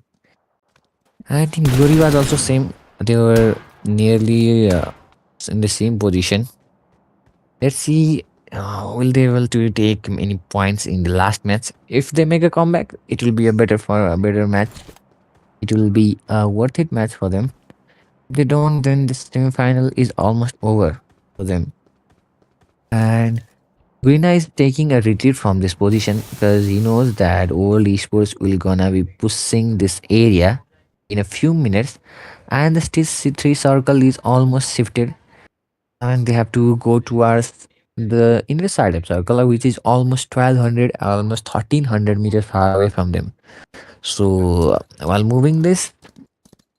I think Glory was also same. They were nearly in the same position. Let's see, will they able to take many points in the last match? If they make a comeback, it will be a better match. It will be a worth it match for them. If they don't, then the semi-final is almost over for them. And Guina is taking a retreat from this position because he knows that all esports will gonna be pushing this area in a few minutes, and the stage 3 circle is almost shifted, and they have to go towards the inner side of circle, which is almost 1200, almost 1300 meters far away from them. So while moving this,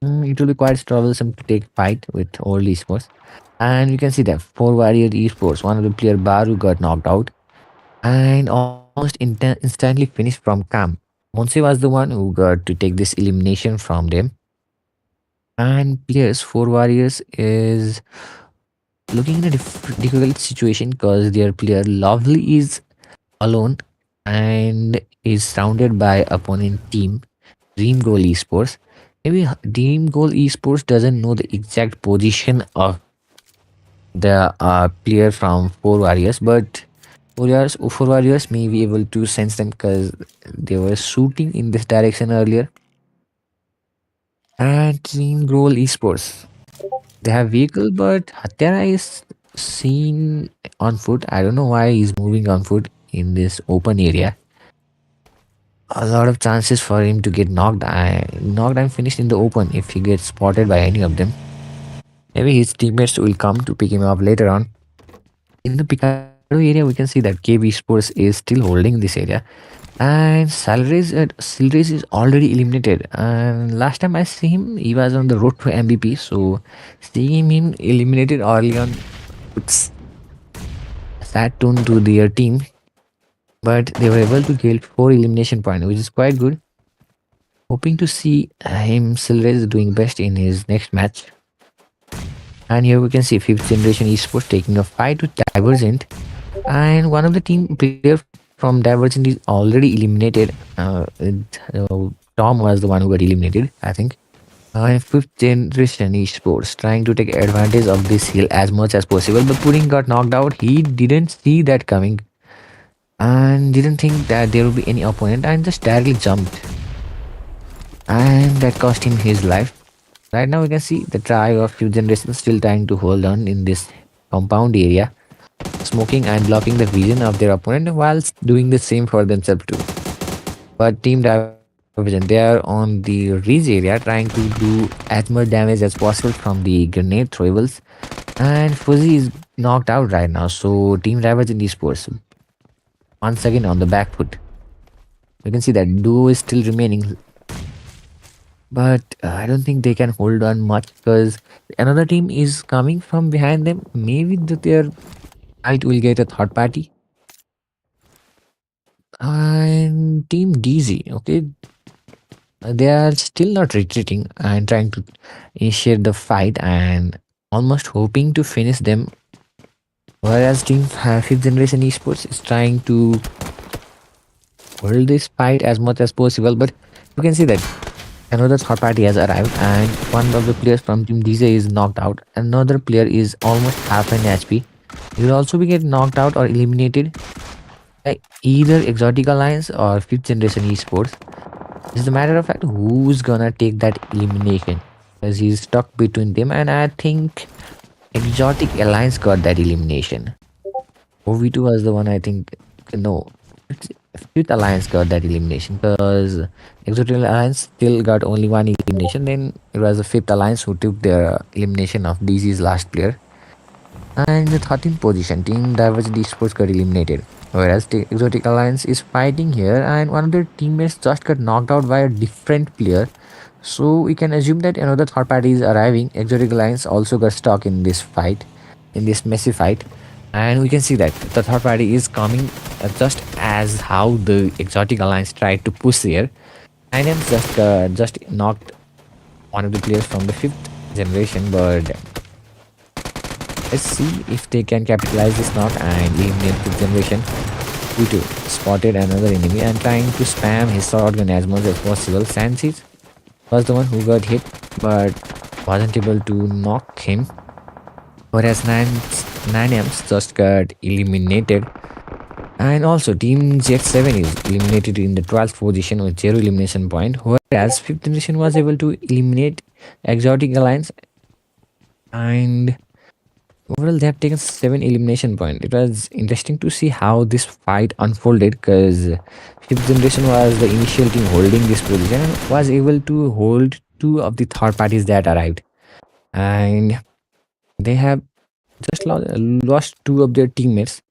it will be quite troublesome to take fight with all esports. And you can see that four warrior esports, one of the player Baru got knocked out and almost instantly finished from camp. Monse was the one who got to take this elimination from them. And players, four warriors, is looking in a difficult situation because their player Lovely is alone and is surrounded by opponent team Dream Goal Esports. Maybe Dream Goal Esports doesn't know the exact position of the player from Four Warriors, but Four Warriors may be able to sense them because they were shooting in this direction earlier. And Team Goal Esports, they have vehicle, but Hatyara is seen on foot. I don't know why he's moving on foot in this open area. A lot of chances for him to get knocked and finished in the open if he gets spotted by any of them. Maybe his teammates will come to pick him up later on. In the Picado area, we can see that KB Sports is still holding this area. And Silrace is already eliminated. And last time I see him, he was on the road to MVP. So seeing him eliminated early on puts a sad tone to their team. But they were able to get 4 elimination points, which is quite good. Hoping to see him Silrace doing best in his next match. And here we can see 5th generation esports taking a fight with Divergent. And one of the team player from Divergent is already eliminated. Tom was the one who got eliminated, I think. And 5th generation esports trying to take advantage of this hill as much as possible. But Pudding got knocked out. He didn't see that coming and didn't think that there would be any opponent and just directly jumped. And that cost him his life. Right now, we can see the trio of 5th generation still trying to hold on in this compound area, smoking and blocking the vision of their opponent whilst doing the same for themselves too. But Team Divergent, they are on the ridge area trying to do as much damage as possible from the grenade throwables. And Fuzzy is knocked out right now, so Team Divergent esports once again on the back foot. You can see that duo is still remaining, but I don't think they can hold on much because another team is coming from behind them. Maybe their fight will get a third party. And Team DZ, okay, they are still not retreating and trying to initiate the fight and almost hoping to finish them. Whereas Team 5th generation esports is trying to hold this fight as much as possible, but you can see that another third party has arrived and one of the players from Team DJ is knocked out. Another player is almost half an HP. He will also be get knocked out or eliminated by either Exotic Alliance or 5th generation esports. It's a matter of fact who's gonna take that elimination because he's stuck between them, and I think Exotic Alliance got that elimination. OV2 was the one, I think. No, 5th Alliance got that elimination because Exotic Alliance still got only one elimination. Then it was the 5th Alliance who took the elimination of DC's last player. And in the 13th position, Team Divergent Esports got eliminated. Whereas the Exotic Alliance is fighting here, and one of their teammates just got knocked out by a different player. So we can assume that another third party is arriving. Exotic Alliance also got stuck in this fight, in this messy fight. And we can see that the third party is coming just as how the Exotic Alliance tried to push here. And then just knocked one of the players from the fifth generation, but let's see if they can capitalize this knock and eliminate fifth generation. Pluto spotted another enemy and trying to spam his shotgun as much as possible. Sansis was the one who got hit but wasn't able to knock him. Whereas 9Ms just got eliminated. And also Team Jet7 is eliminated in the 12th position with 0 elimination point. Whereas 5th generation was able to eliminate Exotic Alliance, and overall, they have taken 7 elimination points. It was interesting to see how this fight unfolded because fifth generation was the initial team holding this position and was able to hold two of the third parties that arrived. And they have just lost two of their teammates.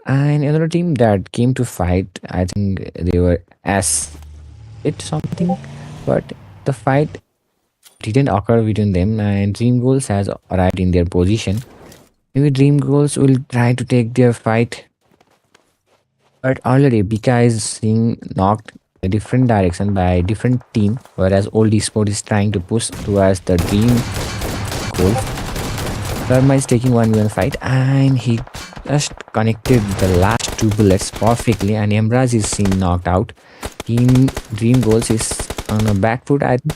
And another team that came to fight, I think they were as it something, but the fight didn't occur between them, and Dream Goals has arrived in their position. Maybe Dream Goals will try to take their fight, but already Bika is being knocked a different direction by a different team, whereas Old Esport is trying to push towards the Dream Goals. Karma is taking 1v1 fight and he just connected the last two bullets perfectly, and Emraz is seen knocked out. Team Dream Goals is on a back foot, I think,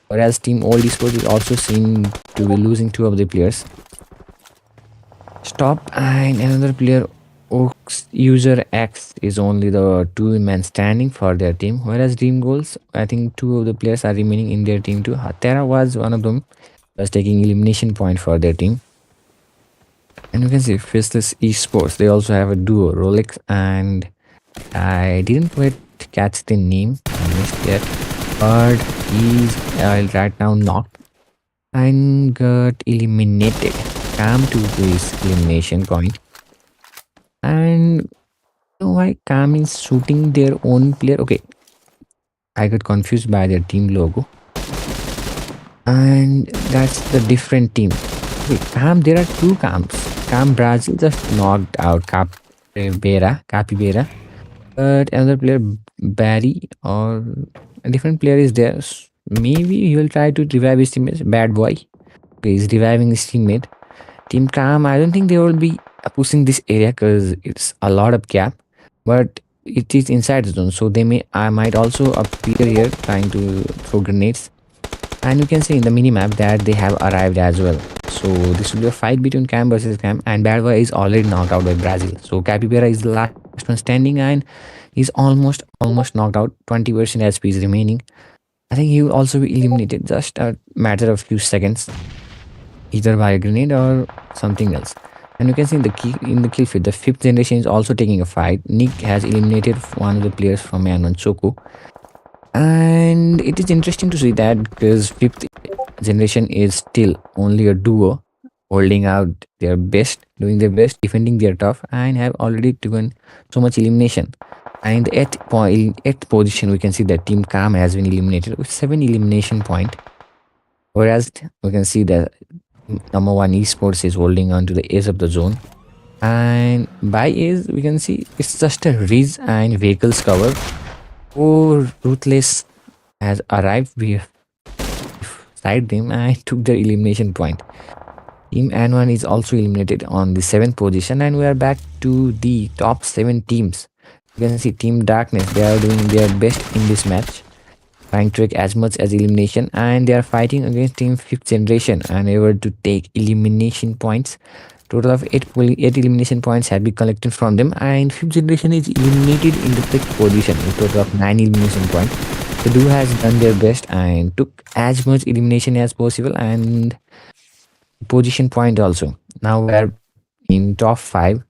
whereas Team Old Esport is also seen to be losing two of the players. Stop, and another player Oaks user X is only the two-man standing for their team, whereas Dream Goals, I think two of the players are remaining in their team too. Hatera was one of them, was taking elimination point for their team. And you can see Fistless Esports, they also have a duo, Rolex, and I didn't quite catch the name, I missed that, but he's right now knocked and got eliminated. Come to this elimination point. And you know why Cam is shooting their own player? Okay, I got confused by their team logo. And that's the different team. Wait, Cam, there are two Cams. Cam Brazil just knocked out Capybara. But another player, Barry, or a different player is there. Maybe he will try to revive his teammate. Bad boy. Okay, he's reviving his teammate. Team Cam, I don't think they will be pushing this area because it's a lot of gap, but it is inside the zone, so I might also appear here trying to throw grenades. And you can see in the mini map that they have arrived as well. So this will be a fight between Cam versus Cam, and Bad Boy is already knocked out by Brazil. So Capybara is the last one standing, and he's almost knocked out. 20% HP is remaining. I think he will also be eliminated just a matter of few seconds, either by a grenade or something else. And you can see in the kill feed, the fifth generation is also taking a fight. Nick has eliminated one of the players from Yanwan Choku. And it is interesting to see that because fifth generation is still only a duo holding out their best, doing their best, defending their tough, and have already taken so much elimination. And in the eighth position, we can see that Team Calm has been eliminated with 7 elimination point. Whereas we can see that number 1 esports is holding on to the edge of the zone, and by edge we can see it's just a ridge and vehicles cover. Ruthless has arrived beside them and took their elimination point. Team N1 is also eliminated on the 7th position, and we are back to the top 7 teams. You can see Team Darkness, they are doing their best in this match, trying to take as much as elimination, and they are fighting against Team 5th generation and able to take elimination points. Total of 8 elimination points have been collected from them, and 5th generation is eliminated in the 6th position with total of 9 elimination points. The duo has done their best and took as much elimination as possible and position point also. Now we are in top 5.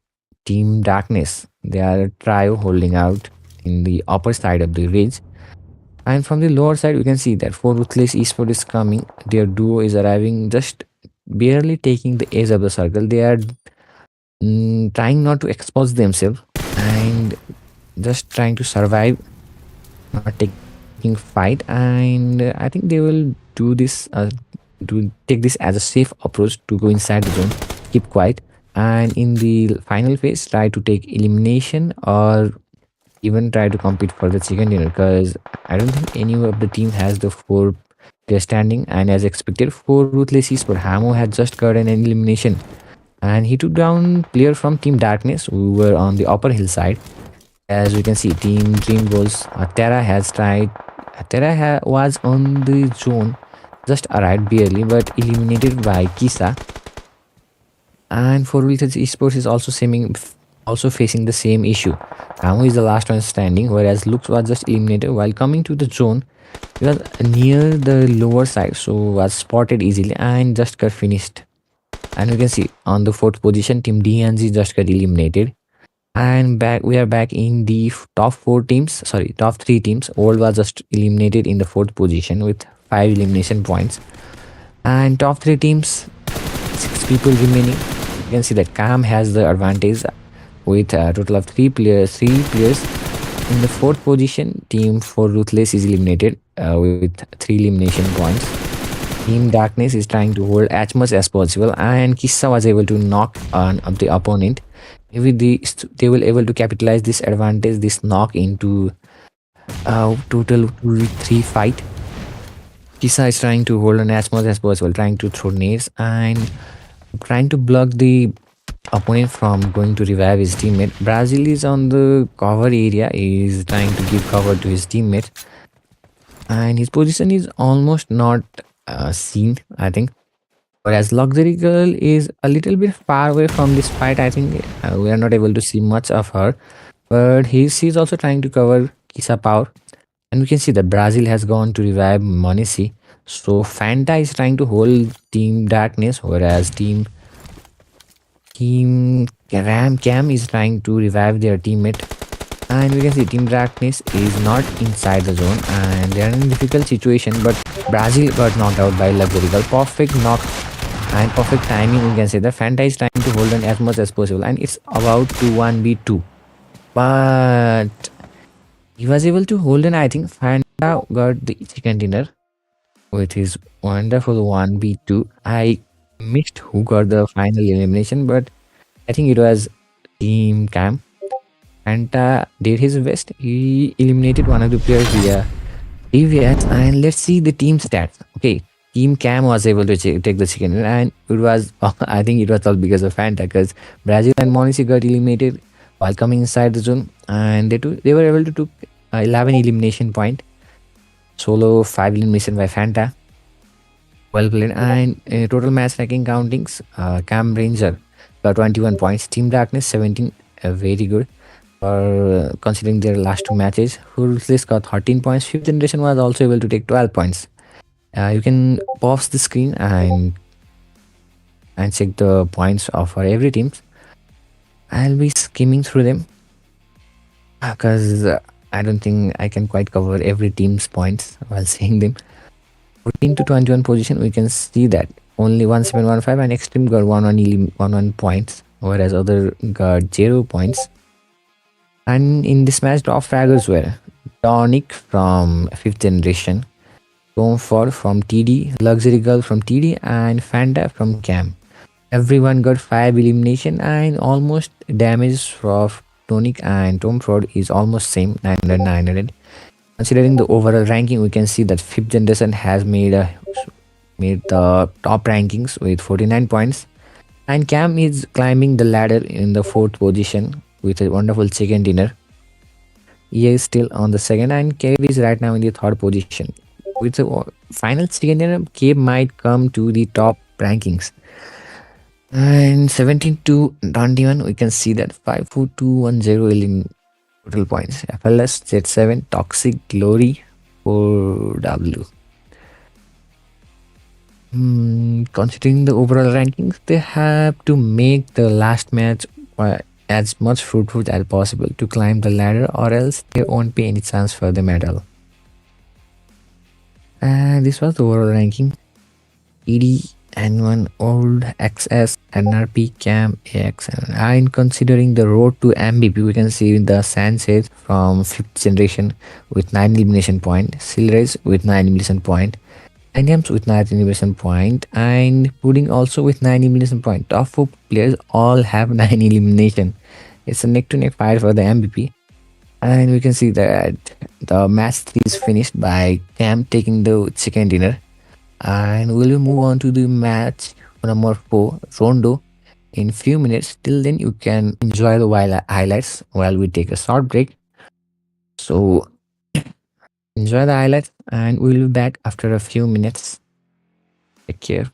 Team Darkness, they are a trio holding out in the upper side of the ridge. And from the lower side, we can see that 4 Ruthless Esport is coming. Their duo is arriving, just barely taking the edge of the circle. They are trying not to expose themselves. and just trying to survive, not taking fight. And I think they will do this to take this as a safe approach to go inside the zone, keep quiet, and in the final phase try to take elimination or even try to compete for the chicken dinner, because I don't think any of the team has the four player standing. And as expected, four ruthless esports, Hamo had just got an elimination, and he took down player from Team Darkness who were on the upper hillside. As we can see, Team Dream Goals, Terra has tried. Was on the zone, just arrived barely, but eliminated by Kisa. And for Wheelchair Esports is also facing the same issue. Ramu is the last one standing, whereas Lux was just eliminated while coming to the zone. He was near the lower side, so was spotted easily and just got finished. And we can see on the fourth position, Team DNZ just got eliminated. And back we are back in the top four teams. Sorry, top three teams. Old was just eliminated in the fourth position with 5 elimination points. And top three teams, 6 people remaining. You can see that Cam has the advantage with a total of three players in the fourth position. Team for Ruthless is eliminated with 3 elimination points. Team Darkness is trying to hold as much as possible, and Kissa was able to knock on the opponent. Maybe they will able to capitalize this advantage, this knock into total 2v3 fight. Kissa is trying to hold on as much as possible, trying to throw nades and trying to block the opponent from going to revive his teammate. Brazil is on the cover area, he is trying to give cover to his teammate, and his position is almost not seen, I think. Whereas Luxury Girl is a little bit far away from this fight. I think we are not able to see much of her, but she's also trying to cover Kisa Power. And we can see that Brazil has gone to revive Monesi. So Fanta is trying to hold Team Darkness, whereas Team Cam is trying to revive their teammate. And we can see Team Darkness is not inside the zone and they are in a difficult situation, but Brazil got knocked out by Luxury Girl. Perfect knock and perfect timing. We can say that Fanta is trying to hold on as much as possible, and it's about to 1v2. But he was able to hold on. I think Fanta got the chicken dinner with his wonderful 1v2. I missed who got the final elimination, but I think it was Team Cam. Fanta did his best. He eliminated one of the players via DVS, and let's see the team stats. Okay, Team Cam was able to take the chicken, and it was I think it was all because of Fanta, because Brazil and Monisi got eliminated while coming inside the zone, and they were able to took 11 elimination point. Solo 5 elimination by Fanta. Well played. And total match ranking countings, Cam Ranger got 21 points. Team Darkness 17, very good for considering their last two matches. Ruthless got 13 points. Fifth Generation was also able to take 12 points. You can pause the screen and check the points of for every team. I'll be skimming through them because I don't think I can quite cover every team's points while saying them. 14 to 21 position, we can see that only 1715 and Extreme got 11 points, whereas other got 0 points. And in this match, top fraggers were Tonic from 5th Generation, Tomford from TD, Luxury Girl from TD, and Fanta from Cam. Everyone got 5 elimination, and almost damage of Tonic and Tomford is almost same, 900. Considering the overall ranking, we can see that 5th Generation has made the top rankings with 49 points, and Cam is climbing the ladder in the 4th position with a wonderful chicken dinner. He is still on the 2nd, and Cave is right now in the 3rd position. With the final chicken dinner, Cave might come to the top rankings. And 17 to 21, we can see that 54210 in total points. FLS Z7 Toxic Glory 4W. Considering the overall rankings, they have to make the last match as much fruitful as possible to climb the ladder, or else they won't be any chance for the medal. And this was the overall ranking. ED and one old XS, NRP, Cam, AX. And considering the road to MVP, we can see the Sanchez from 5th generation with 9 elimination point, Silres with 9 elimination point, Eniums with 9 elimination point, and Pudding also with 9 elimination point. Top 4 players all have 9 elimination. It's a neck to neck fight for the MVP. And we can see that the match 3 is finished by Cam taking the second dinner. And we'll move on to the match number 4, Rondo, in few minutes. Till then, you can enjoy the highlights while we take a short break. So enjoy the highlights, and we'll be back after a few minutes. Take care.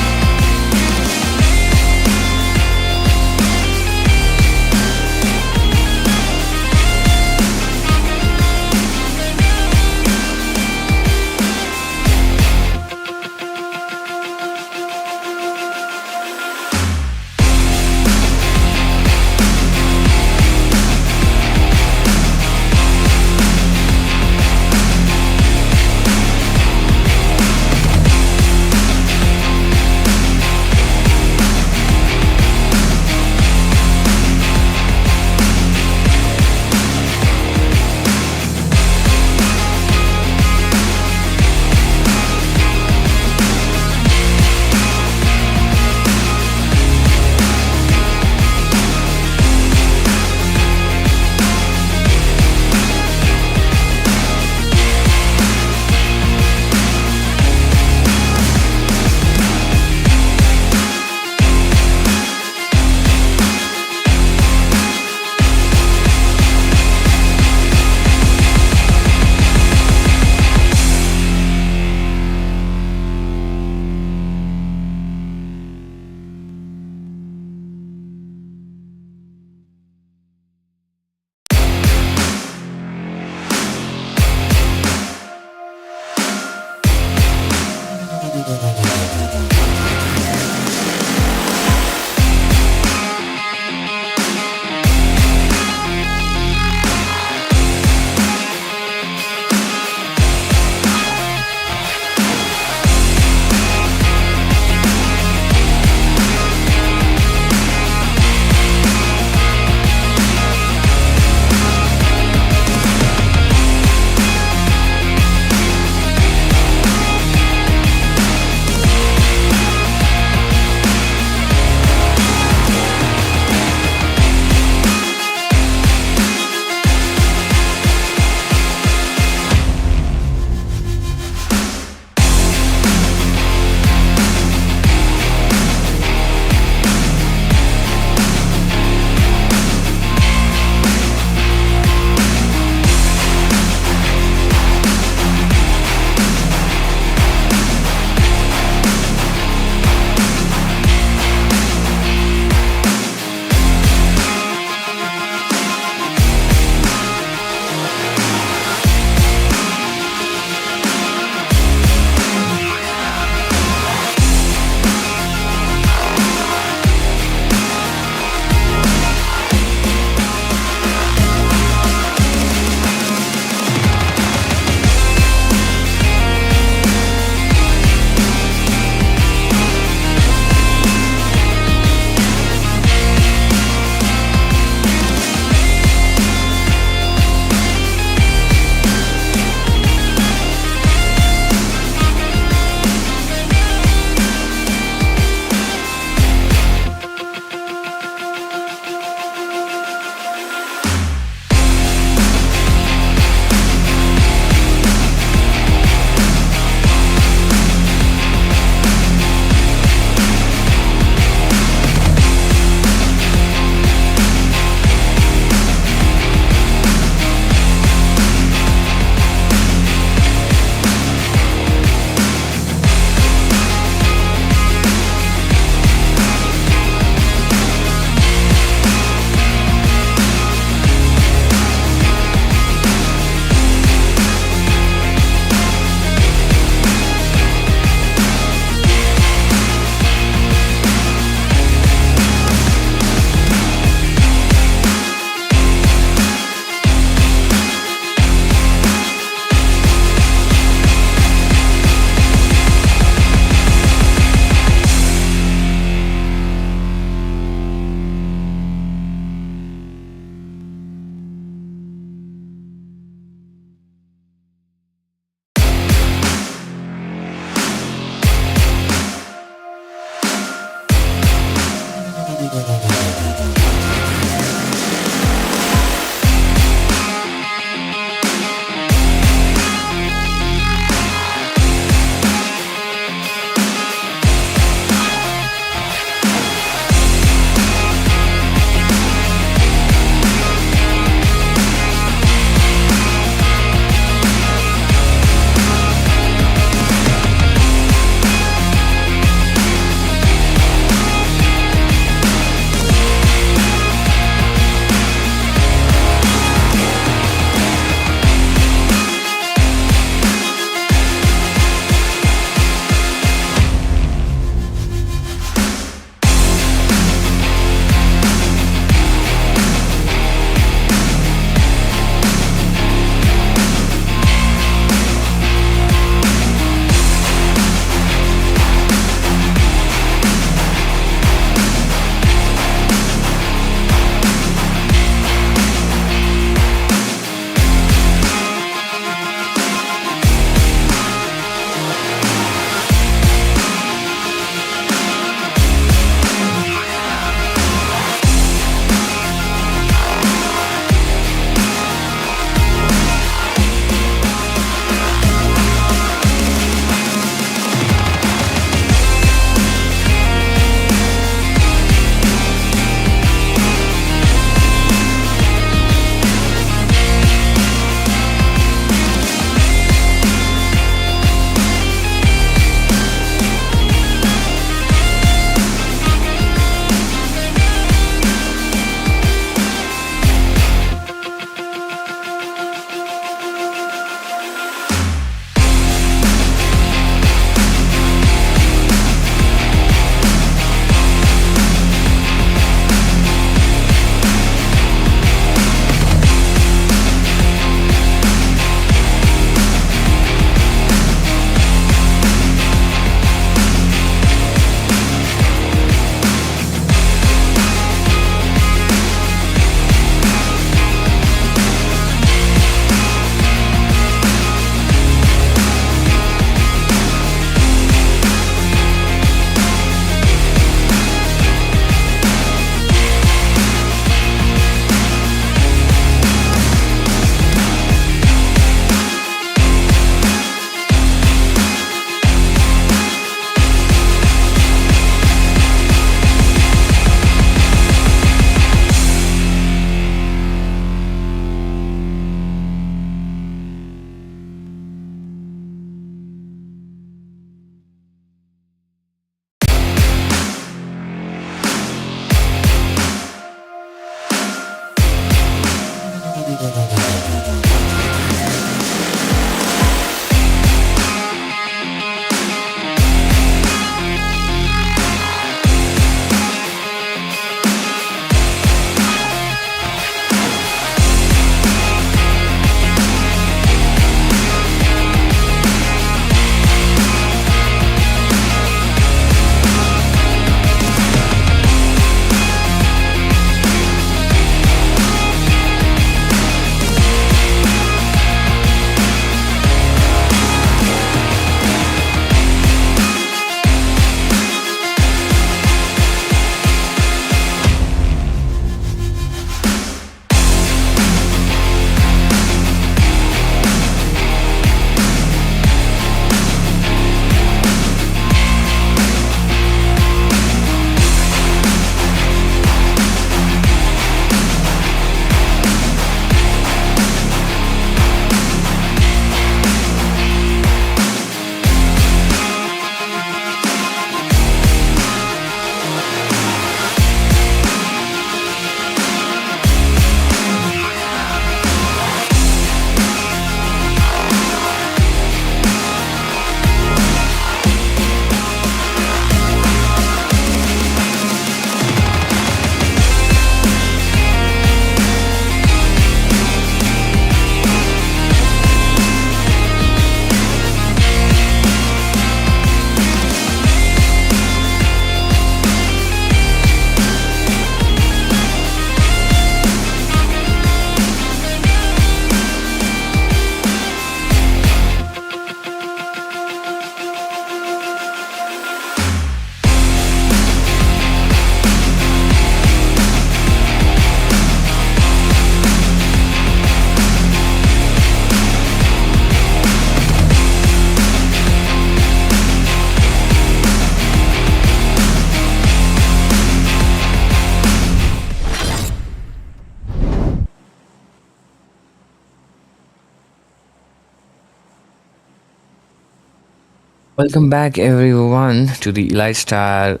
Welcome back, everyone, to the Elite Star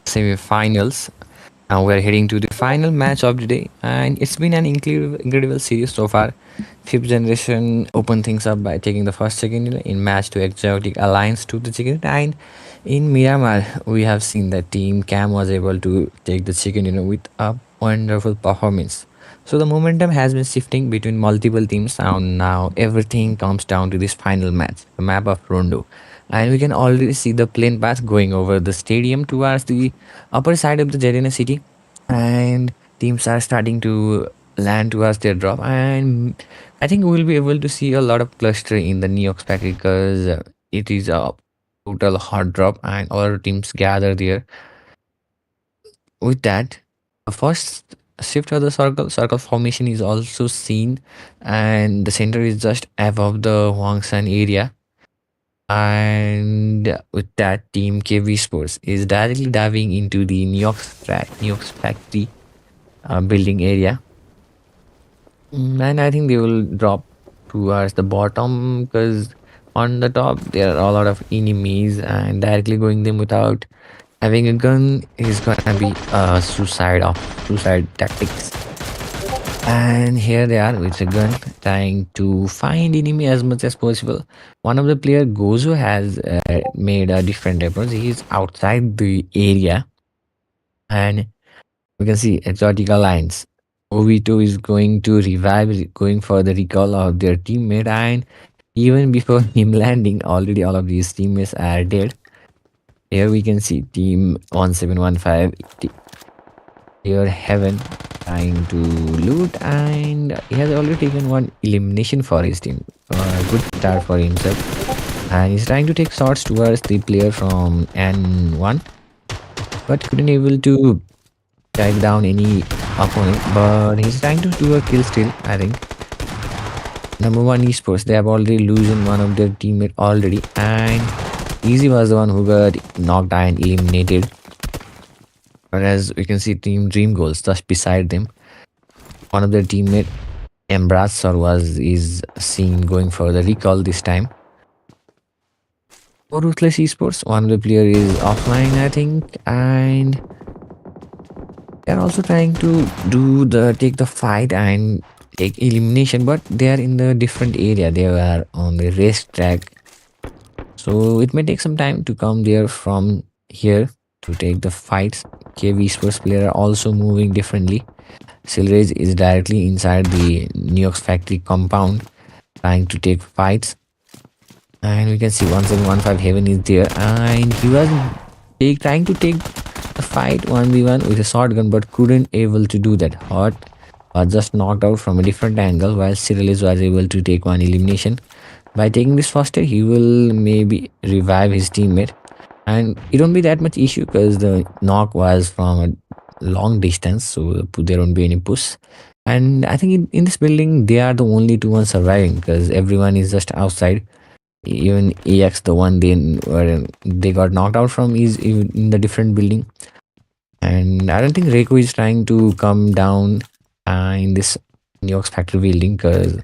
semifinals. Now we're heading to the final match of the day, and it's been an incredible series so far. Fifth generation opened things up by taking the first second in match to exotic alliance to the chicken, and in Myanmar we have seen that Team Cam was able to take the chicken with a wonderful performance. So the momentum has been shifting between multiple teams, and now everything comes down to this final match, the map of Rondo, and we can already see the plane path going over the stadium towards the upper side of the Jeddah city, and teams are starting to land towards their drop, and I think we'll be able to see a lot of cluster in the New York factory because it is a total hot drop and all teams gather there. With that, the first shift of the circle formation is also seen, and the center is just above the Huangshan area. And with that, Team KV Sports is directly diving into the New York's factory building area. And I think they will drop towards the bottom because on the top there are a lot of enemies, and directly going them without having a gun is gonna be a suicide tactics. And here they are with a gun, trying to find enemy as much as possible. One of the player Gozo has made a different approach. He is outside the area, and we can see exotic alliance. OV2 is going to revive, going for the recall of their teammate, and even before him landing, already all of these teammates are dead. Here we can see Team 1715 here Heaven trying to loot, and he has already taken one elimination for his team. A good start for himself. And he's trying to take shots towards the player from N1, but couldn't able to take down any opponent. But he's trying to do a kill still, I think. Number one esports, they have already losing one of their teammate already, and Easy was the one who got knocked and eliminated. Whereas we can see Team Dream Goals just beside them. One of their teammate Embracer is seen going for the recall this time. For Ruthless Esports, one of the player is offline, I think, and they're also trying to take the fight and take elimination, but they are in the different area. They are on the race track, so it may take some time to come there from here to take the fights. KV Sports player are also moving differently. Silrage is directly inside the New York's factory compound, trying to take fights. And we can see 1715 Heaven is there, and he was trying to take the fight 1v1 with a shotgun, but couldn't able to do that. Hot was just knocked out from a different angle, while Cyrillus was able to take one elimination. By taking this faster, he will maybe revive his teammate, and it won't be that much issue because the knock was from a long distance, so there won't be any push. And I think in this building they are the only two ones surviving because everyone is just outside. Even AX, the one they got knocked out from, is in the different building. And I don't think Reiko is trying to come down in this New York's factory building because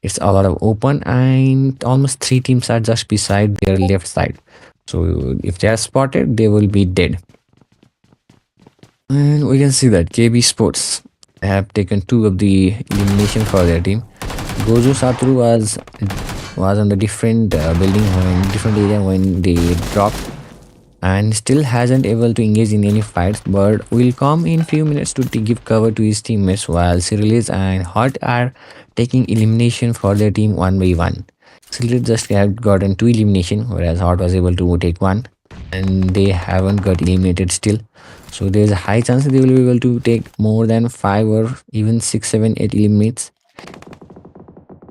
it's a lot of open, and almost three teams are just beside their left side. So if they are spotted, they will be dead. And we can see that KB Sports have taken two of the elimination for their team. Gojo Satru was on the different building when different area when they dropped, and still hasn't able to engage in any fights, but will come in few minutes to give cover to his teammates, while Cyrilis and Hot are taking elimination for their team one by one. Cyrilis just have gotten two elimination, whereas Hot was able to take one, and they haven't got eliminated still. So there's a high chance they will be able to take more than 5 or even 6, 7, 8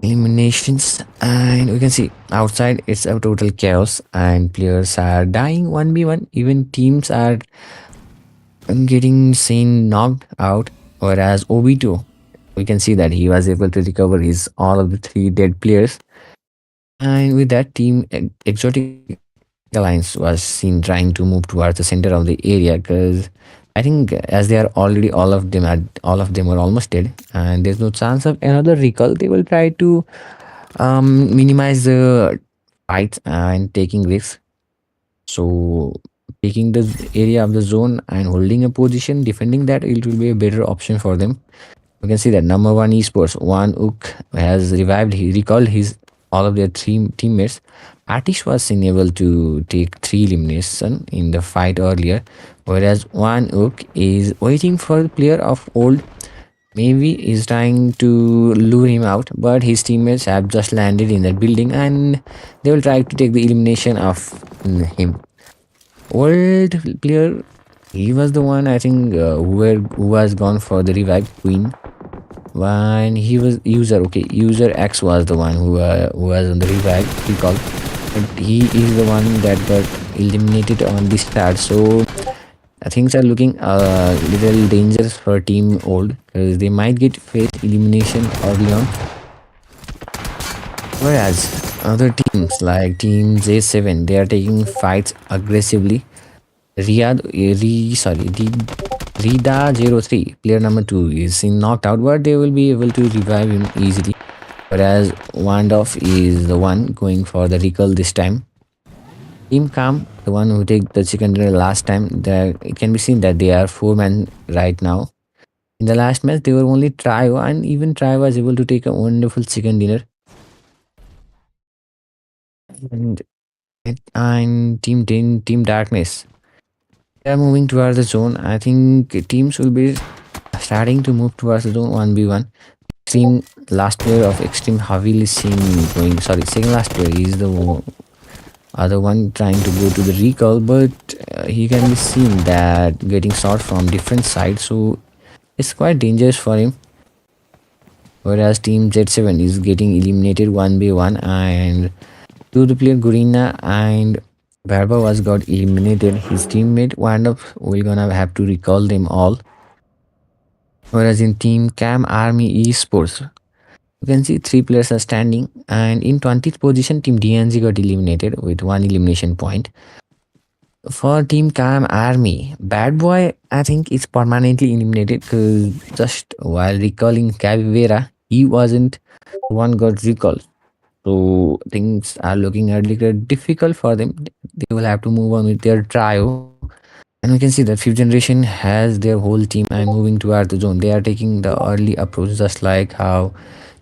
eliminations. And we can see outside it's a total chaos, and players are dying 1v1. Even teams are getting seen knocked out, whereas OB2, we can see that he was able to recover his all of the three dead players. And with that, team Exotic Alliance was seen trying to move towards the center of the area because I think as they are already all of them are almost dead, and there's no chance of another recall. They will try to minimize the fights and taking risks. So taking the area of the zone and holding a position, defending that, it will be a better option for them. We can see that number one esports, one Ook has revived, he recalled his all of their three teammates. Atish was seen able to take three elimination in the fight earlier, whereas one Ook is waiting for the player of old. Maybe he's trying to lure him out, but his teammates have just landed in that building and they will try to take the elimination of him. Old player, he was the one I think who was gone for the revive queen when he was user. Okay, user X was the one who was on the revive recall, but he is the one that got eliminated on the start. So things are looking a little dangerous for team old because they might get face elimination early on, whereas other teams like team J7, they are taking fights aggressively. Riyadh, Rida03, player number 2, is seen knocked out, but they will be able to revive him easily. Whereas Wandorf is the one going for the recall this time. Team Calm, the one who take the chicken dinner last time, there it can be seen that they are 4 men right now. In the last match, they were only Trio, and even Trio was able to take a wonderful chicken dinner. And Team Darkness, they are moving towards the zone. I think teams will be starting to move towards the zone 1v1. Extreme last player of Extreme Havil is seen going. Sorry, second last player is the other one trying to go to the recall, but he can be seen that getting shot from different sides, so it's quite dangerous for him. Whereas Team Z7 is getting eliminated 1v1, and two the player Gurina and Barba was got eliminated. His teammate wound up we're gonna have to recall them all. Whereas in Team Cam Army Esports, you can see three players are standing, and in 20th position, Team DNZ got eliminated with one elimination point. For Team Cam Army, Bad Boy, I think, is permanently eliminated because just while recalling Caveira, he wasn't the one got recalled. So things are looking a little difficult for them. They will have to move on with their trio. And we can see that Fifth Generation has their whole team and moving towards the zone. They are taking the early approach, just like how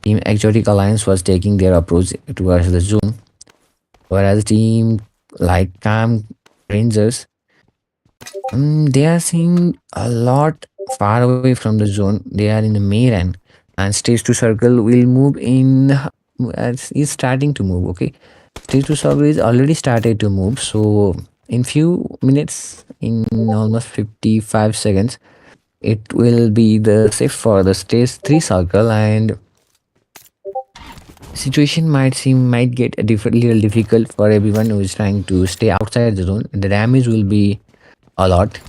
Team Exotic Alliance was taking their approach towards the zone. Whereas team like Cam Rangers, they are seeing a lot far away from the zone. They are in the main end, and stage 2 circle will move in. Is starting to move. Okay, stage 2 circle is already started to move. So in few minutes, in almost 55 seconds, it will be the safe for the stage 3 circle, and situation might get a little difficult for everyone who is trying to stay outside the zone. The damage will be a lot.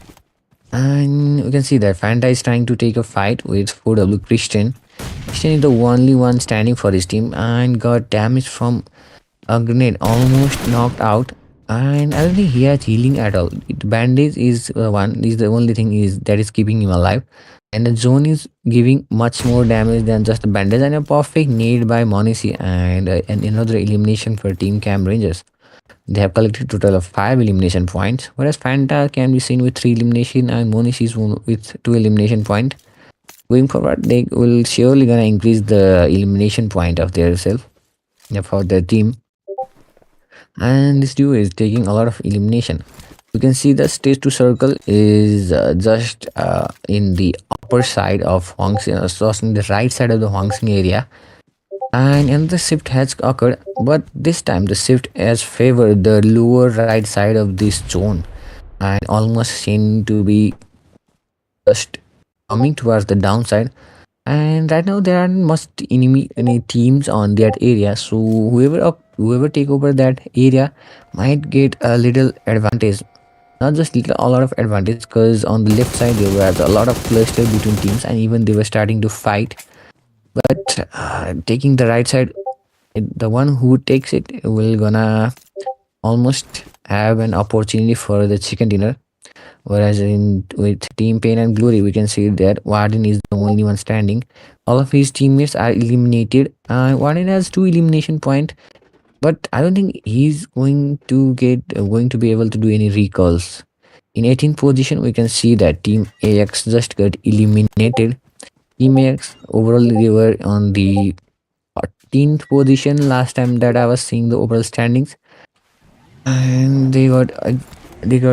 And you can see that Fanta is trying to take a fight with 4W Christian. Christian is the only one standing for his team and got damaged from a grenade, almost knocked out. And I don't think he has healing at all. Bandage is the only thing is that is keeping him alive. And the zone is giving much more damage than just the bandage, and a perfect nade by Monisi, and another elimination for Team Cam Rangers. They have collected total of 5 elimination points, whereas Fanta can be seen with 3 elimination and Monish is with 2 elimination point. Going forward, they will surely gonna increase the elimination point of their self for their team. And this duo is taking a lot of elimination. You can see the stage 2 circle is just in the upper side of Huangsing, so in the right side of the Huangsing area. And another shift has occurred, but this time the shift has favored the lower right side of this zone and almost seem to be just coming towards the downside. And right now there aren't much any teams on that area, so whoever take over that area might get a little advantage. Not just little, a lot of advantage, because on the left side there was a lot of cluster between teams, and even they were starting to fight. But taking the right side, the one who takes it will gonna almost have an opportunity for the chicken dinner. Whereas in with Team Pain and Glory, we can see that Warden is the only one standing. All of his teammates are eliminated. Warden has 2 elimination point. but I don't think he's going to be able to do any recalls. In 18th position, we can see that Team AX just got eliminated. Team AX overall they were on the 14th position last time that I was seeing the overall standings, and they got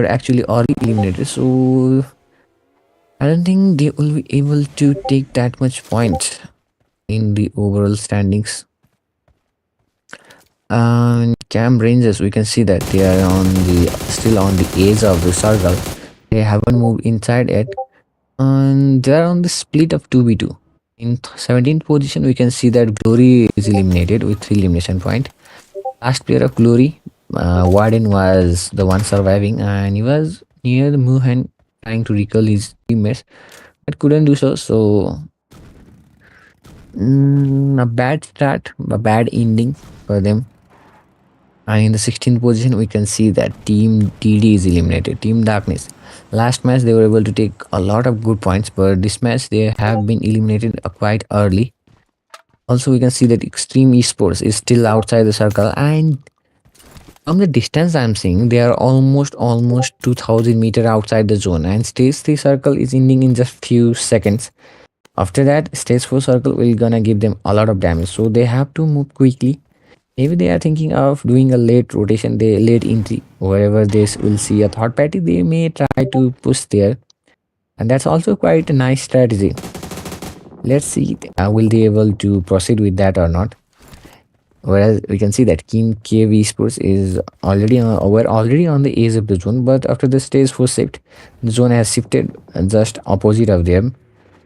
actually already eliminated. So I don't think they will be able to take that much points in the overall standings. And Cam Rangers, we can see that they are on the still on the edge of the circle. They haven't moved inside yet, and they are on the split of 2v2. In 17th position, we can see that Glory is eliminated with 3 elimination point. Last player of Glory, Warden was the one surviving, and he was near the Muhan trying to recall his teammates, but couldn't do so. So a bad start, a bad ending for them. And in the 16th position, we can see that Team TD is eliminated. Team Darkness. Last match, they were able to take a lot of good points, but this match, they have been eliminated quite early. Also, we can see that Extreme Esports is still outside the circle, and from the distance I'm seeing, they are almost 2000 meters outside the zone, and stage 3 circle is ending in just few seconds. After that, stage 4 circle will gonna give them a lot of damage, so they have to move quickly. Maybe they are thinking of doing a late rotation, they late entry. Wherever they will see a third party, they may try to push there, and that's also quite a nice strategy. Let's see, will they able to proceed with that or not? Whereas we can see that King KV Sports is already were already on the edge of the zone, but after the stage 4 shift, the zone has shifted just opposite of them,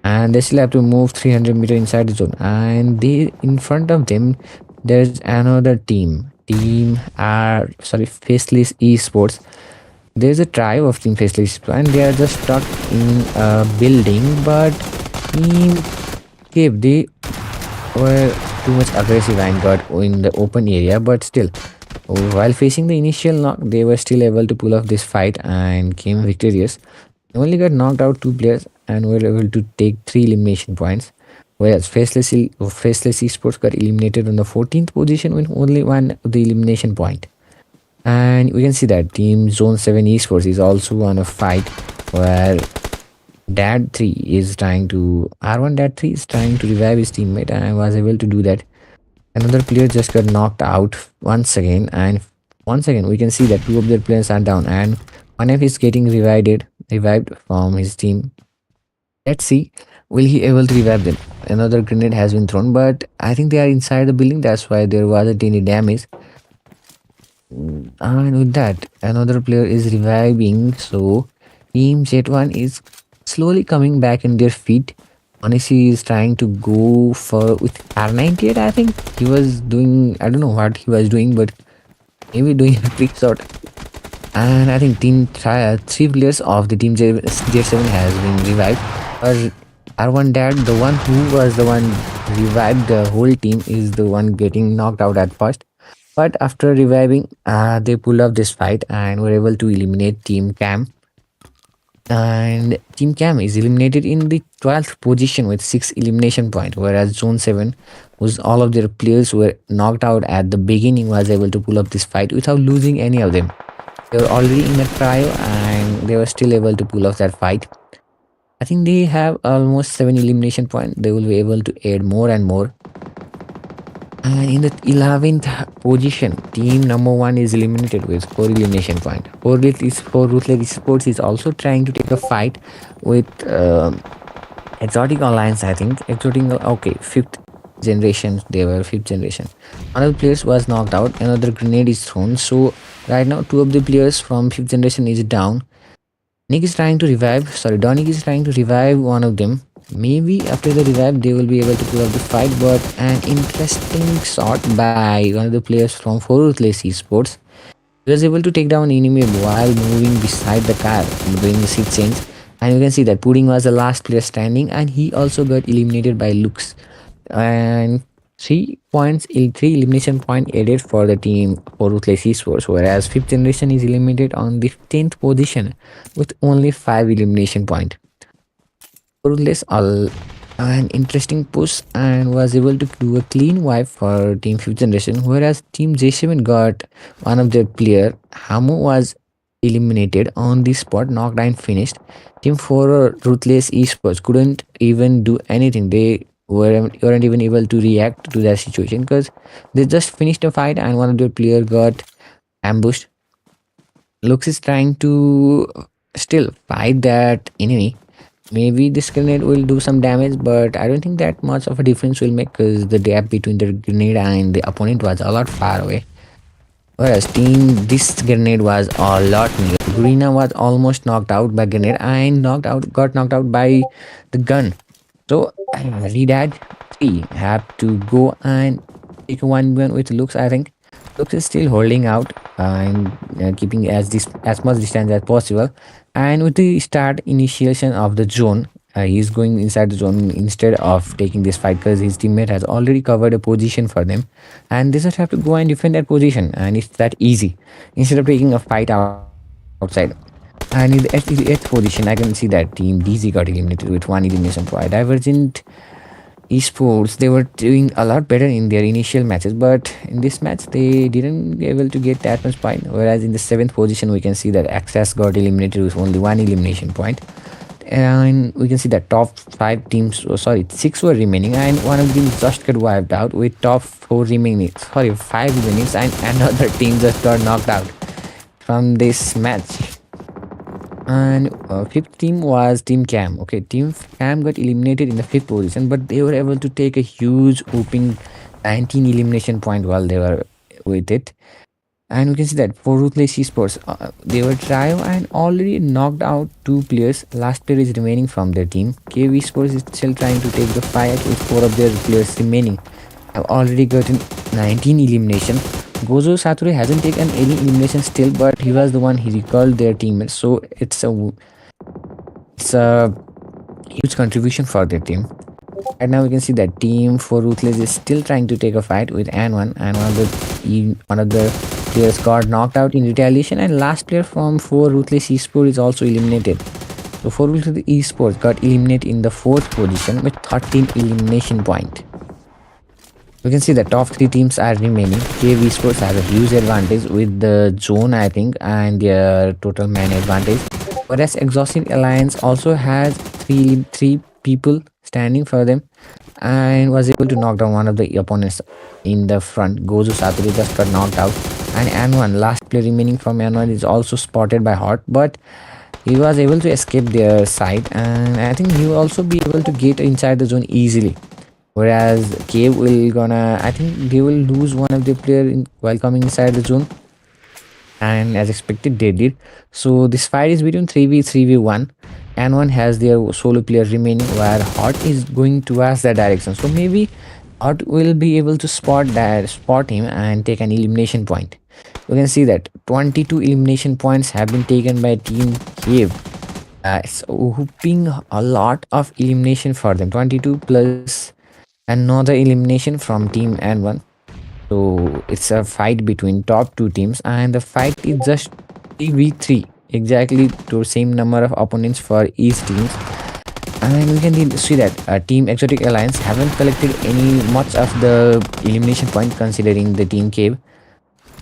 and they still have to move 300 meters inside the zone. And they in front of them, there's another team Faceless Esports. There's a tribe of Team Faceless Esports, and they are just stuck in a building, but Team Cave, they were too much aggressive and got in the open area, but still, while facing the initial knock, they were still able to pull off this fight and came victorious. They only got knocked out 2 players and were able to take 3 elimination points, whereas Faceless Esports got eliminated on the 14th position with only one of the elimination point. And we can see that Team Zone 7 Esports is also on a fight where Dad 3 is trying to R1 Dad 3 is trying to revive his teammate, and I was able to do that. Another player just got knocked out once again, and once again we can see that 2 of their players are down, and one of is getting revived from his team. Let's see, will he able to revive them? Another grenade has been thrown, but I think they are inside the building, that's why there wasn't any damage. And with that, another player is reviving, so Team Z1 is slowly coming back in their feet. Onishi is trying to go for with R98. I think he was doing, I don't know what he was doing, but maybe doing a trick shot. And I think 3 players of the Team J7 has been revived. Or R1 Dad, the one who was the one revived the whole team, is the one getting knocked out at first. But after reviving, they pulled off this fight and were able to eliminate Team Cam. And Team Cam is eliminated in the 12th position with 6 elimination points, whereas Zone 7, whose all of their players were knocked out at the beginning, was able to pull up this fight without losing any of them. They were already in a trio and they were still able to pull off that fight. I think they have almost 7 elimination points. They will be able to add more and more. And in the 11th position, team number 1 is eliminated with 4 elimination point. For Ruthless Sports is also trying to take a fight with Exotic Alliance, I think. Okay, 5th generation. They were 5th generation. One of the players was knocked out. Another grenade is thrown. So right now, 2 of the players from 5th generation is down. Donic is trying to revive one of them. Maybe after the revive, they will be able to pull off the fight, but an interesting shot by one of the players from 4 Esports. He was able to take down enemy while moving beside the car, doing the seat change. And you can see that Pudding was the last player standing, and he also got eliminated by Lux. And 3 elimination point added for the team for Ruthless Esports, whereas 5th generation is eliminated on the 10th position with only 5 elimination point. Ruthless an interesting push and was able to do a clean wipe for Team Fifth Generation, whereas Team J7 got one of their player. Hamu was eliminated on the spot, knocked and finished. Team 4 Ruthless Esports couldn't even do anything. They weren't even able to react to that situation because they just finished a fight and one of their player got ambushed. Lux is trying to still fight that enemy. Maybe this grenade will do some damage, but I don't think that much of a difference will make because the gap between the grenade and the opponent was a lot far away. Whereas team this grenade was a lot near. Greener was almost knocked out by grenade and got knocked out by the gun. So Redad 3 have to go and take a 1v1 with Lux, I think. Lux is still holding out and keeping as much distance as possible. And with the start initiation of the zone, he's going inside the zone instead of taking this fight because his teammate has already covered a position for them. And they just have to go and defend that position. And it's that easy instead of taking a fight outside. And in the eighth position, I can see that Team DZ got eliminated with one elimination point. Divergent esports, they were doing a lot better in their initial matches, but in this match they didn't be able to get that much point. Whereas in the seventh position, we can see that Access got eliminated with only one elimination point. And we can see that top five teams, oh, sorry, six were remaining, and one of them just got wiped out with top four remaining, sorry, five remaining, and another team just got knocked out from this match. And fifth team was Team Cam. Okay, Team Cam got eliminated in the fifth position, but they were able to take a huge whooping 19 elimination point while they were with it. And we can see that for Ruthless Esports, they were trio and already knocked out two players. Last player is remaining from their team. KV Sports is still trying to take the fight with four of their players remaining. Have already gotten 19 elimination. Gozo Sature hasn't taken any elimination still, but he was the one he recalled their teammates. So it's a huge contribution for their team. Right now we can see that team for Ruthless is still trying to take a fight with N1, and one of the players got knocked out in retaliation, and last player from for Ruthless Esports is also eliminated. So for Ruthless Esports got eliminated in the fourth position with 13 elimination point. We can see the top three teams are remaining. KV Sports has a huge advantage with the zone, I think, and their total man advantage. Whereas Exhausting Alliance also has three people standing for them and was able to knock down one of the opponents in the front. Gozu Satori just got knocked out. And N1, last player remaining from N1, is also spotted by Hot, but he was able to escape their sight, and I think he will also be able to get inside the zone easily. Whereas Cave will gonna, I think they will lose one of the player while coming inside the zone, and as expected they did. So this fight is between 3v1, and one has their solo player remaining where Hot is going towards that direction. So maybe Hot will be able to spot him and take an elimination point. You can see that 22 elimination points have been taken by Team Cave. It's whooping a lot of elimination for them. 22 plus another elimination from Team N1. So it's a fight between top two teams, and the fight is just 3v3, exactly the same number of opponents for each teams. And we can see that Team Exotic Alliance haven't collected any much of the elimination point considering the Team Cave.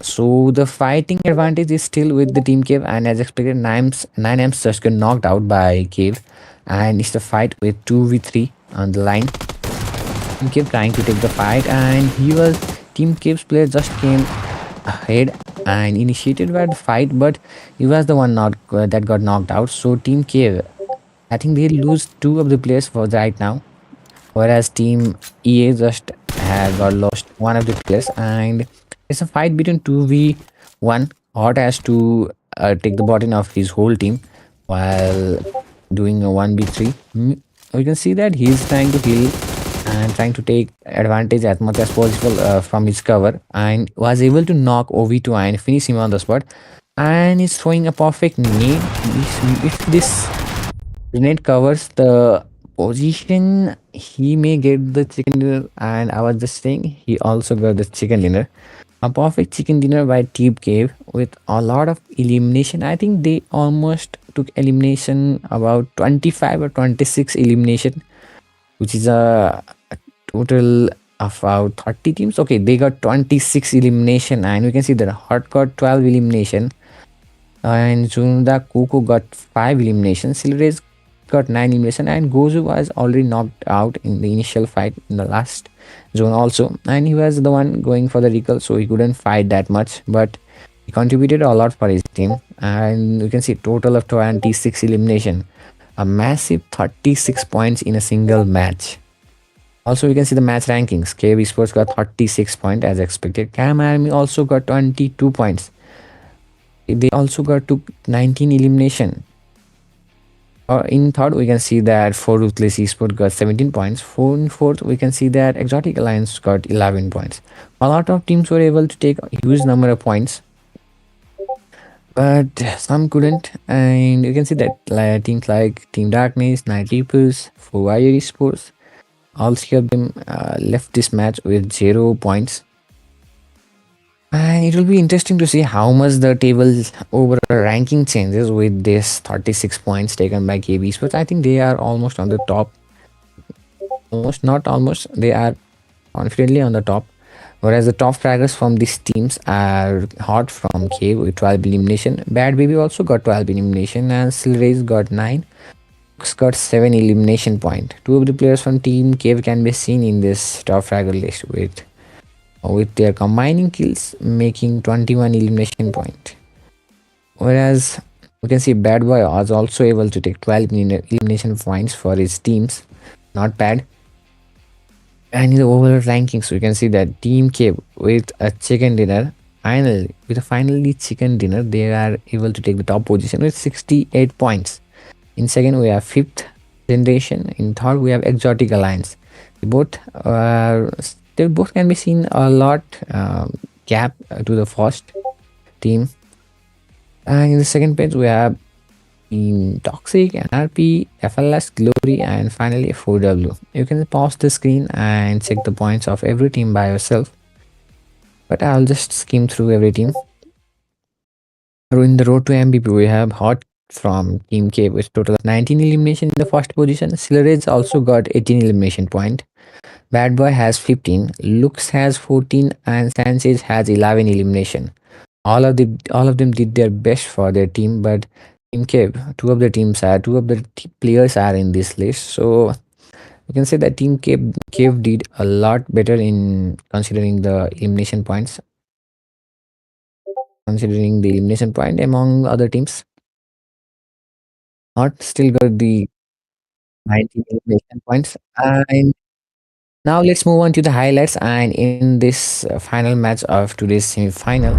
So the fighting advantage is still with the Team Cave, and as expected, 9M's just got knocked out by Cave, and it's the fight with 2v3 on the line. Team Cave trying to take the fight, and Team Cave's player just came ahead and initiated the fight, but he was the one not that got knocked out. So Team Cave, I think they lose two of the players for right now, whereas Team EA just had got lost one of the players, and it's a fight between 2v1. Hot has to take the bottom of his whole team while doing a 1v3. We can see that he's trying to heal and trying to take advantage as much as possible from his cover, and was able to knock OV2 and finish him on the spot. And he's throwing a perfect nade. If this grenade covers the position, he may get the chicken dinner. And I was just saying, he also got the chicken dinner. A perfect chicken dinner by Team Cave with a lot of elimination. I think they almost took elimination about 25 or 26 elimination. which is a total of about 30 teams. Okay, they got 26 elimination, and we can see that Hot got 12 elimination, and Zunda Kuku got 5 eliminations. Silverace got 9 elimination, and Gozu was already knocked out in the initial fight in the last zone also, and he was the one going for the recall, so he couldn't fight that much, but he contributed a lot for his team, and you can see total of 26 elimination, a massive 36 points in a single match. Also, you can see the match rankings. KB Sports got 36 points as expected. Cam Army also got 22 points. They also got to 19 elimination. In third, we can see that For Ruthless Esport got 17 points. In fourth, we can see that Exotic Alliance got 11 points. A lot of teams were able to take a huge number of points, but some couldn't. And you can see that teams like Team Darkness, Night Reapers, Fire Esports, all three of them left this match with 0 points. And it will be interesting to see how much the table over ranking changes with this 36 points taken by KB Sports. I think they are almost on the top. Almost, not almost. They are confidently on the top. Whereas the top fraggers from these teams are Hot from Cave with 12 elimination. Bad Baby also got 12 elimination, and Silrace got 9. Fox got 7 elimination point. Two of the players from Team Cave can be seen in this top fragger list with their combining kills making 21 elimination point. Whereas we can see Bad Boy was also able to take 12 elimination points for his teams. Not bad. And in the overall rankings, we can see that Team Cave with a chicken dinner, finally chicken dinner, they are able to take the top position with 68 points. In second, we have Fifth Generation. In third, we have Exotic Alliance. Both they both can be seen a lot gap to the first team. And in the second page, we have Team Toxic, NRP, FLS, Glory, and finally 4W. You can pause the screen and check the points of every team by yourself. But I'll just skim through every team. In the road to MVP, we have Hot from Team K with total of 19 elimination in the first position. Sillerage also got 18 elimination point. Bad Boy has 15, Lux has 14, and Sanchez has 11 elimination. All of them did their best for their team, but Team Cave, two of the players are in this list. So you can say that Cave did a lot better in considering the elimination point among other teams. Not still got the 19 elimination points. And now let's move on to the highlights. And in this final match of today's semi-final,